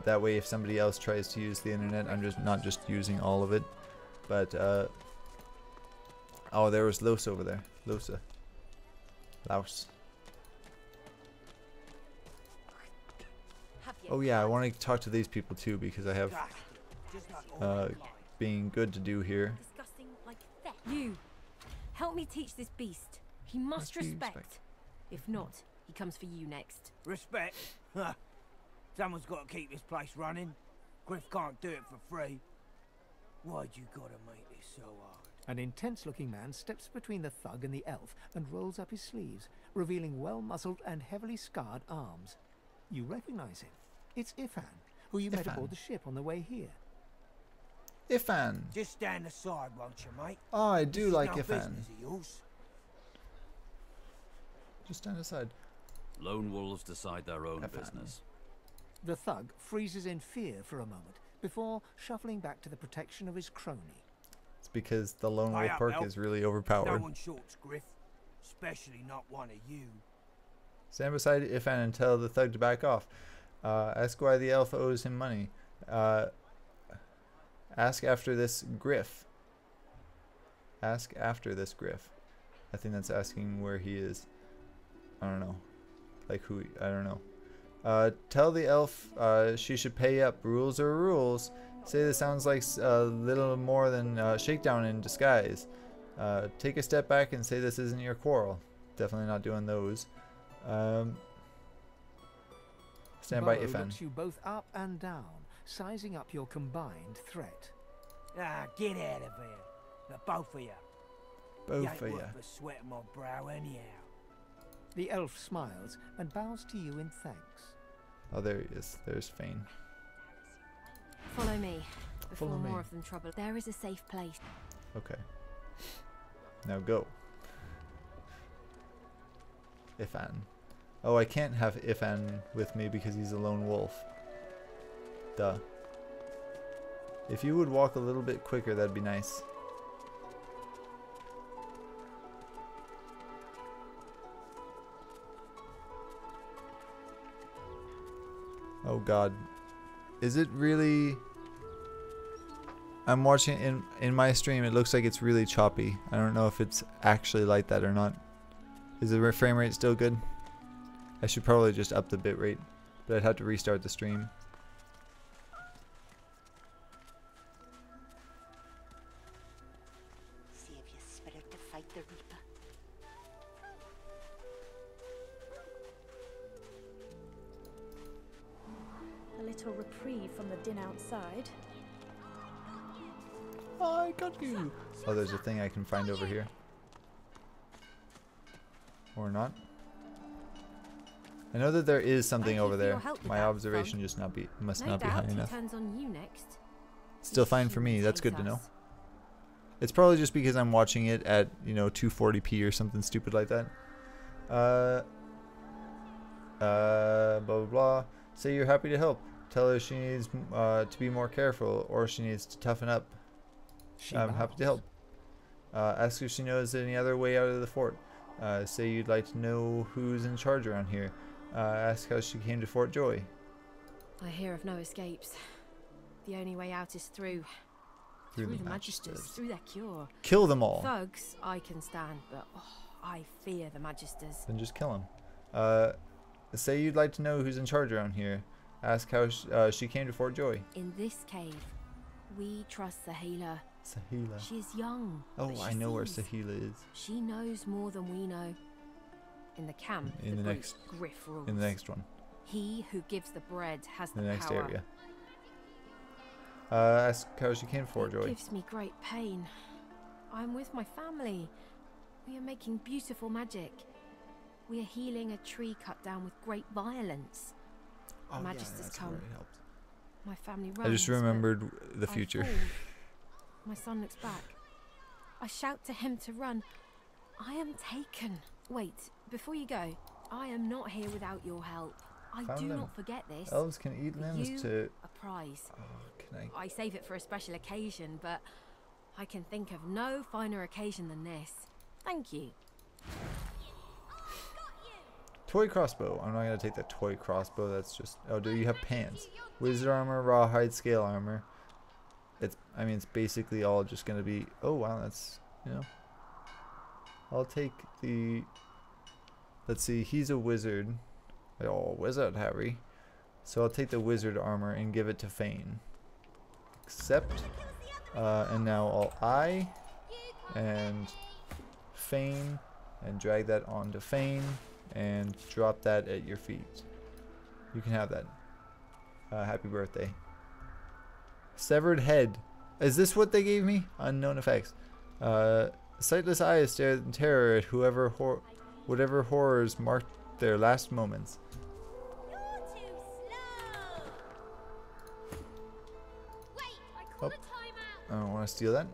that way, if somebody else tries to use the internet, I'm just not just using all of it. But oh, there was Losa over there. Laos. Oh yeah, I want to talk to these people too because I have being good to do here. You, help me teach this beast. He must respect. If not, he comes for you next. Respect? Huh. Someone's got to keep this place running. Griff can't do it for free. Why'd you gotta make this so hard? An intense-looking man steps between the thug and the elf and rolls up his sleeves, revealing well-muscled and heavily scarred arms. You recognize him. It's Ifan, who you met aboard the ship on the way here. Ifan. Just stand aside, won't you, mate? Oh, I do like Ifan. Ifan. Just stand aside. Lone wolves decide their own business. The thug freezes in fear for a moment before shuffling back to the protection of his crony. It's because the lone wolf perk is really overpowered. No one shorts Griff, especially not one of you. Stand beside Ifan and tell the thug to back off. Ask why the elf owes him money. Ask after this Griff. Ask after this Griff. I think that's asking where he is. I don't know. Like who, I don't know. Tell the elf she should pay up. Rules are rules. Say this sounds like a little more than shakedown in disguise. Take a step back and say this isn't your quarrel. Definitely not doing those. Stand by Ifan. Looks you both up and down, sizing up your combined threat. Ah, get out of here. The both of you. Both of you. Worth the sweat on my brow anyhow. The elf smiles and bows to you in thanks. Oh, there he is. There's Fane. Follow me. Before Follow me. more of them trouble. There is a safe place. Okay. Now go. Ifan. Oh, I can't have Ifan with me because he's a lone wolf. Duh. If you would walk a little bit quicker, that'd be nice. Oh god. Is it really... I'm watching in my stream. It looks like it's really choppy. I don't know if it's actually like that or not. Is the frame rate still good? I should probably just up the bitrate, but I'd have to restart the stream. Save your spirit to fight the Reaper. A little reprieve from the din outside. I got you. Oh, there's a thing I can find over here. Or not. I know that there is something over there. My observation just must not be high enough. Turns on you next. Still fine for me. That's good to know. It's probably just because I'm watching it at, you know, 240p or something stupid like that. Blah blah blah. Say you're happy to help. Tell her she needs to be more careful, or she needs to toughen up. I'm happy to help. Ask if she knows any other way out of the fort. Say you'd like to know who's in charge around here. Ask how she came to Fort Joy. I hear of no escapes. The only way out is through the Magisters, through their cure. Kill them all. Thugs I can stand, but I fear the Magisters. Then just kill them. Say you'd like to know who's in charge around here. Ask how she came to Fort Joy. In this cave, we trust Sahila. Sahila. She is young. Oh, I know where Sahila is. She knows more than we know. In the camp, in the next Griff rules. In the next one. He who gives the bread has the next power. area. Ask how she came to Fort Joy. It gives me great pain. I'm with my family. We are making beautiful magic. We are healing a tree cut down with great violence. Oh, the Magisters come. My family runs. I just remembered the future. My son looks back. I shout to him to run. I am taken. Wait, before you go, I am not here without your help. I do not forget this. Elves can eat limbs to... a prize. Oh, can I save it for a special occasion, but I can think of no finer occasion than this. Thank you. Toy crossbow. I'm not going to take the toy crossbow. That's just... Oh, do you have pants? Wizard armor, rawhide, scale armor. I mean, it's basically all just going to be... Oh, wow, that's... You know... I'll take the... Let's see, he's a wizard. Oh, wizard, Harry. So I'll take the wizard armor and give it to Fane. Accept. And now I'll I and Fane and drag that onto Fane and drop that at your feet. You can have that. Happy birthday. Severed head. Is this what they gave me? Unknown effects. Sightless eyes stare in terror at whatever horrors marked their last moments. Oh, I don't want to steal that.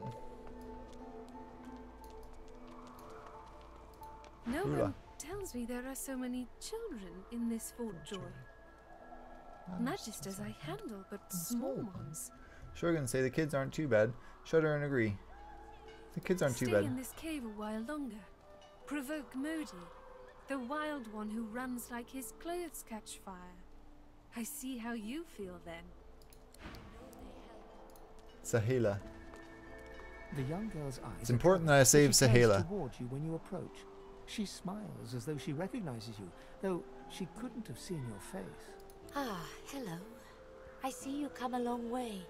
No Hula. one tells me there are so many children in this Fort Joy. Magisters I handle, but small ones. Shogun say the kids aren't too bad. Shudder and agree. The kids aren't too Stay bad. in this cave a while longer. Provoke Modi, the wild one who runs like his clothes catch fire. I see how you feel then. Sahela. The young girl's eyes. It's important that I save she turns Sahela. towards you when you approach. She smiles as though she recognizes you, though she couldn't have seen your face. Ah, hello. I see you come a long way.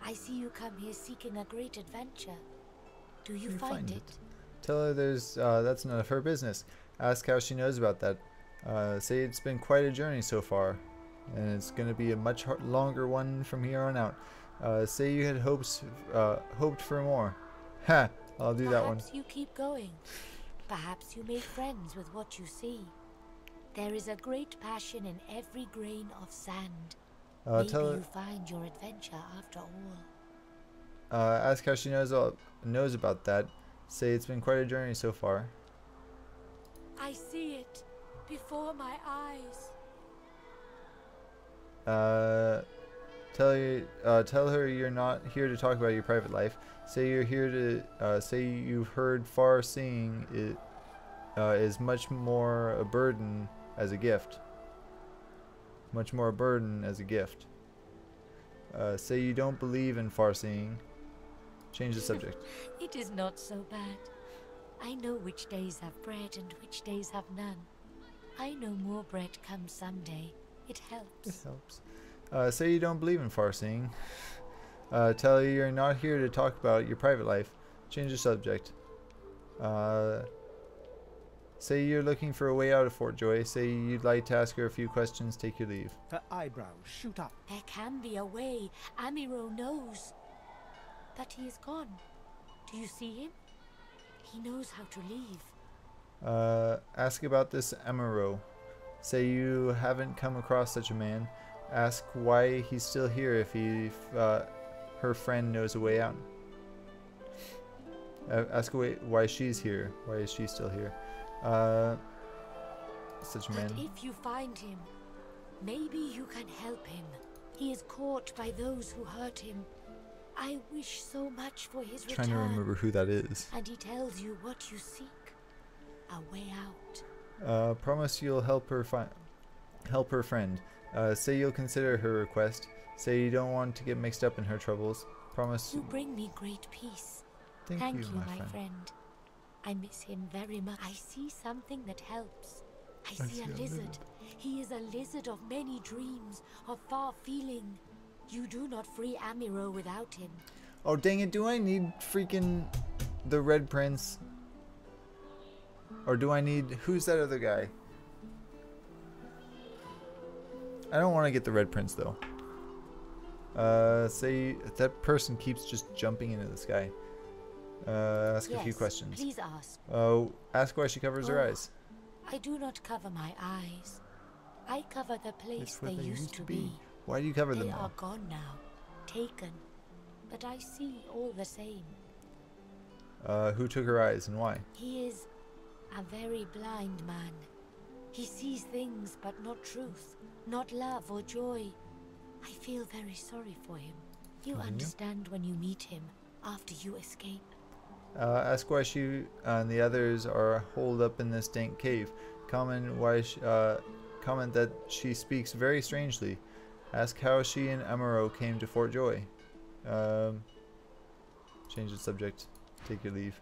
I see you come here seeking a great adventure. Do you find it? Tell her there's that's none of her business. Ask how she knows about that. Say it's been quite a journey so far, and it's going to be a much longer one from here on out. Say you had hoped for more. Ha! I'll do that one. Perhaps you keep going. Perhaps you make friends with what you see. There is a great passion in every grain of sand. Maybe you find your adventure after all. Ask how she knows about that. Say it's been quite a journey so far. I see it before my eyes. Tell her you're not here to talk about your private life. Say you're here to say you've heard far seeing it is much more a burden as a gift. Much more a burden as a gift. Say you don't believe in far seeing. Change the subject. It is not so bad. I know which days have bread and which days have none. I know more bread comes someday. It helps. It helps. Say you don't believe in farseeing. Tell you you're not here to talk about your private life. Change the subject. Say you're looking for a way out of Fort Joy. Say you'd like to ask her a few questions. Take your leave. Her eyebrows shoot up. There can be a way. Amiro knows. But he is gone. Do you see him? He knows how to leave. Ask about this Amiro. Say you haven't come across such a man. Ask why he's still here if her friend knows a way out. Ask why she's here. Why is she still here? Such a man. But if you find him, maybe you can help him. He is caught by those who hurt him. I wish so much for his return. Trying to remember who that is. And he tells you what you seek. A way out. Promise you'll help her friend. Say you'll consider her request. Say you don't want to get mixed up in her troubles. Promise. You bring me great peace. Thank you, my friend. I miss him very much. I see something that helps. I see a lizard. He is a lizard of many dreams, of far feeling. You do not free Amiro without him. Oh dang it, do I need freaking the Red Prince? Or do I need... Who's that other guy? I don't want to get the Red Prince though. Say that person keeps just jumping into the sky. Ask a few questions. Please ask. Ask why she covers her eyes. I do not cover my eyes. I cover the place they used to be. Why do you cover them They now? are gone now, taken. But I see all the same. Who took her eyes and why? He is a very blind man. He sees things but not truth, not love or joy. I feel very sorry for him. You understand when you meet him after you escape. Ask why she and the others are holed up in this dank cave. Comment that she speaks very strangely. Ask how she and Amaro came to Fort Joy. Change the subject. Take your leave.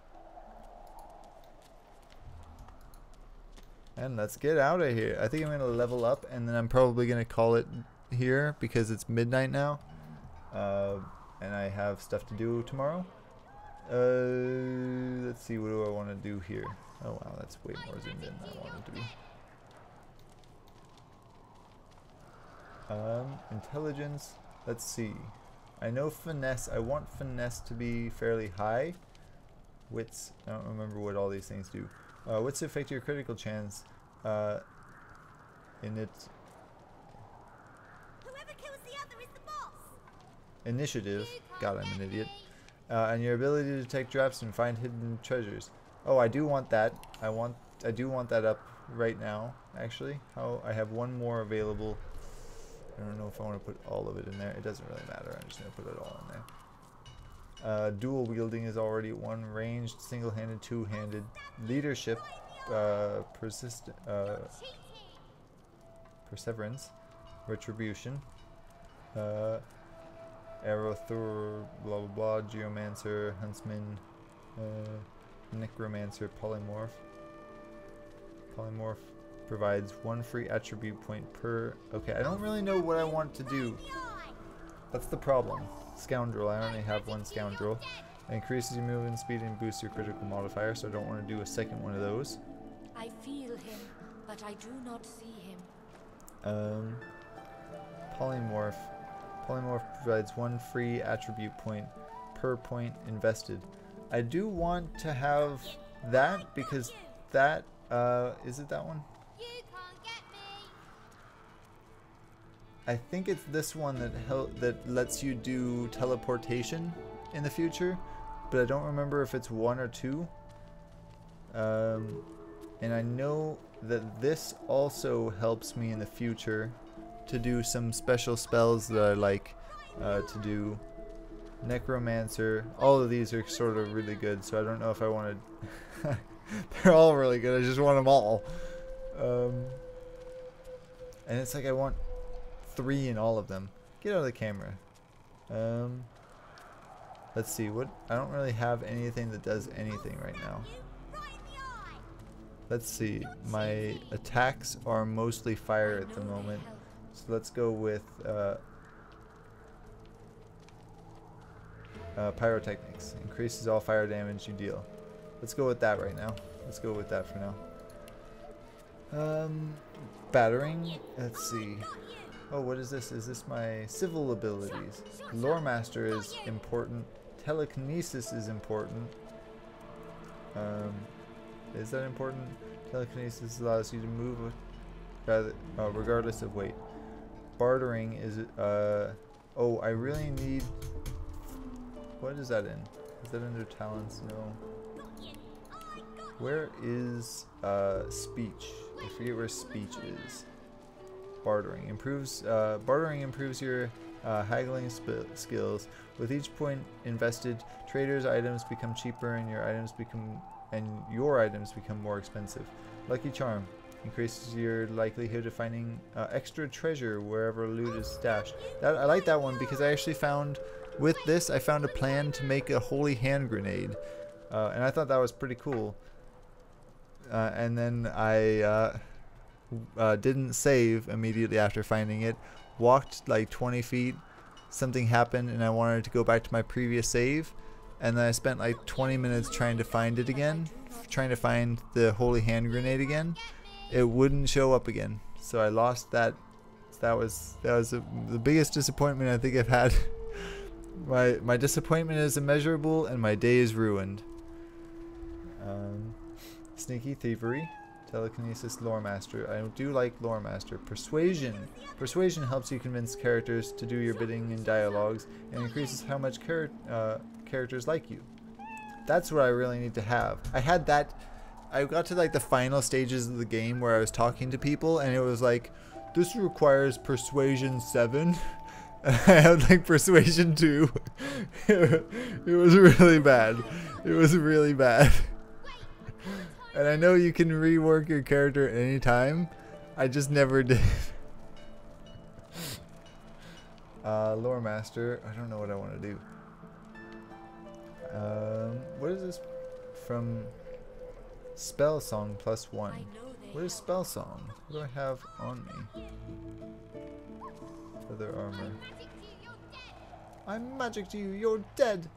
And let's get out of here. I think I'm going to level up and then I'm probably going to call it here because it's midnight now. And I have stuff to do tomorrow. Let's see, what do I want to do here? Oh wow, that's way more zoomed in than I wanted to be. Intelligence, let's see. I know finesse, I want finesse to be fairly high. Wits, I don't remember what all these things do. Wits affect your critical chance in its initiative. God, I'm an idiot. And your ability to detect traps and find hidden treasures. Oh, I do want that. I do want that up right now, actually. I have one more available. I don't know if I want to put all of it in there. It doesn't really matter. I'm just going to put it all in there. Dual wielding is already at 1. Ranged, single-handed, 2-handed. Leadership, perseverance, retribution, arrow thrower, blah blah blah, geomancer, huntsman, necromancer, polymorph. Polymorph provides 1 free attribute point per. Okay, I don't really know what I want to do. That's the problem. Scoundrel, I only have 1 scoundrel. It increases your movement speed and boosts your critical modifier, so I don't want to do a second one of those. I feel him, but I do not see him. Polymorph. Polymorph provides 1 free attribute point per point invested. I do want to have that because that, is it that one? I think it's this one that lets you do teleportation in the future, but I don't remember if it's 1 or 2. And I know that this also helps me in the future to do some special spells that I like to do. Necromancer, all of these are sort of really good, so I don't know if I want to. They're all really good, I just want them all. And it's like I want 3 in all of them. Get out of the camera. Let's see, what, I don't really have anything that does anything right now. Let's see, my attacks are mostly fire at the moment. So let's go with pyrotechnics. Increases all fire damage you deal. Let's go with that right now. Let's go with that for now. Battering. Let's see. Oh, what is this? Is this my civil abilities? Lore Master is important. Telekinesis is important. Is that important? Telekinesis allows you to move regardless of weight. Bartering is oh, I really need. What is that in? Is that under talents? No. Where is speech? I forget where speech is. Bartering improves. Bartering improves your haggling skills. With each point invested, traders' items become cheaper, and your items become more expensive. Lucky Charm increases your likelihood of finding extra treasure wherever loot is stashed. I like that one because I actually found, with this, I found a plan to make a holy hand grenade, and I thought that was pretty cool. And then I didn't save immediately after finding it. Walked like 20 feet. Something happened, and I wanted to go back to my previous save. And then I spent like 20 minutes trying to find it again, trying to find the holy hand grenade again. It wouldn't show up again, so I lost that. That was the biggest disappointment I think I've had. My disappointment is immeasurable, and my day is ruined. Sneaky thievery, telekinesis, lore master. I do like lore master. Persuasion. Persuasion helps you convince characters to do your bidding in dialogues, and increases how much characters like you. That's what I really need to have. I had that. I got to like the final stages of the game where I was talking to people, and it was like, this requires persuasion 7. And I had like persuasion 2. It was really bad. It was really bad. And I know you can rework your character at any time. I just never did. Lore master. I don't know what I want to do. What is this from? Spell song +1. What is spell song? What do I have on me? Feather armor. I'm magic to you. You're dead.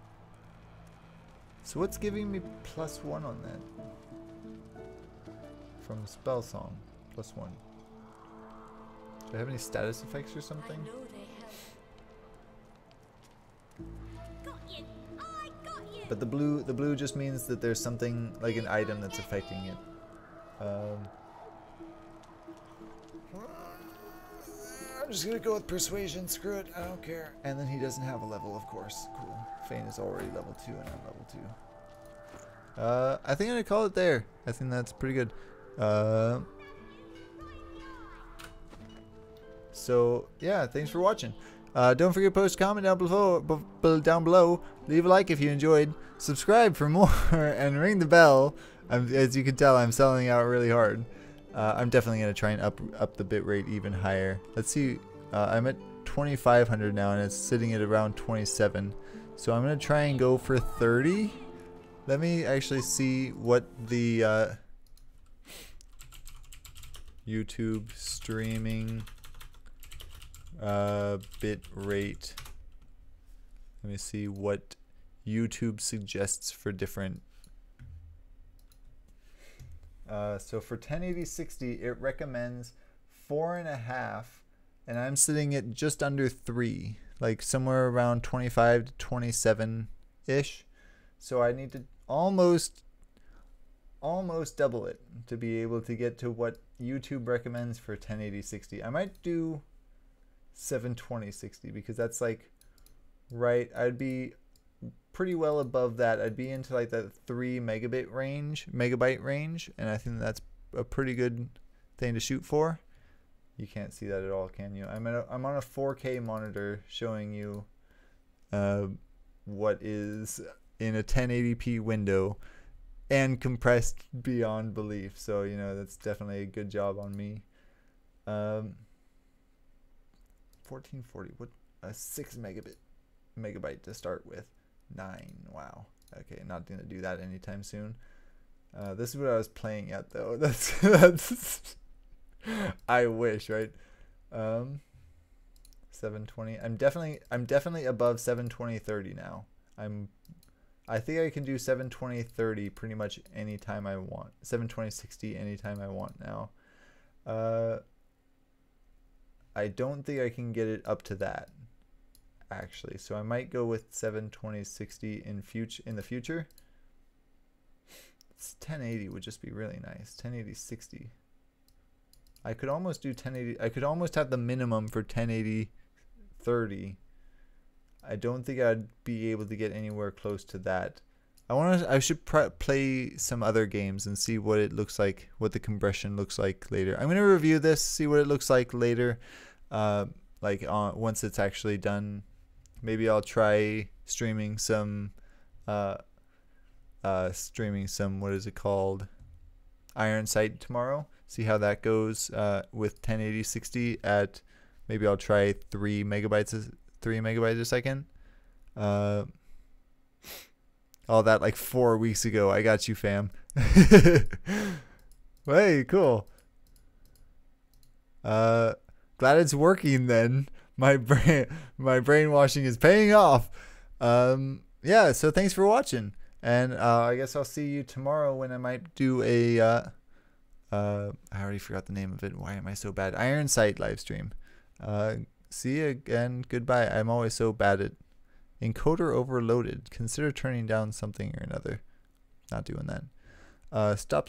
So what's giving me +1 on that? From spell song +1. Do I have any status effects or something? But the blue just means that there's something like an item that's affecting it. I'm just gonna go with persuasion. Screw it. I don't care. And then he doesn't have a level, of course. Cool. Fane is already level 2, and I'm level 2. I think I'm gonna call it there. I think that's pretty good. So yeah, thanks for watching. Don't forget to post a comment down below. Leave a like if you enjoyed. Subscribe for more and ring the bell. As you can tell, I'm selling out really hard. I'm definitely gonna try and up the bitrate even higher. Let's see. I'm at 2500 now, and it's sitting at around 27. So I'm gonna try and go for 30. Let me actually see what the YouTube streaming bit rate. Let me see what YouTube suggests for different. So for 1080-60, it recommends 4.5, and I'm sitting at just under 3, like somewhere around 25 to 27 ish. So I need to almost double it to be able to get to what YouTube recommends for 1080-60. I might do 720-60 because that's like right. I'd be pretty well above that. I'd be into like that 3 megabyte range, and I think that's a pretty good thing to shoot for. You can't see that at all, can you? I'm on a 4K monitor showing you what is in a 1080p window and compressed beyond belief. So, you know, that's definitely a good job on me. 1440, what, a 6 megabyte to start with. Wow. Okay, not gonna do that anytime soon. This is what I was playing at though. That's I wish, right? 720. I'm definitely above 720/30 now. I think I can do 720/30 pretty much anytime I want. 720/60 anytime I want now. I don't think I can get it up to that actually. So I might go with 720/60 in the future. 1080 would just be really nice. 1080/60. I could almost do 1080. I could almost have the minimum for 1080/30. I don't think I'd be able to get anywhere close to that. I should play some other games and see what it looks like, what the compression looks like later. I'm gonna review this, see what it looks like later, once it's actually done. Maybe I'll try streaming some what is it called, Iron Sight tomorrow. See how that goes with 1080/60 at, maybe I'll try 3 megabytes a second. All that like 4 weeks ago. I got you, fam. Hey, cool. Glad it's working then. My brainwashing is paying off. Yeah, so thanks for watching. And I guess I'll see you tomorrow when I might do a I already forgot the name of it. Why am I so bad? Iron Sight live stream. See you again. Goodbye. I'm always so bad at encoder overloaded. Consider turning down something or another. Not doing that. Stop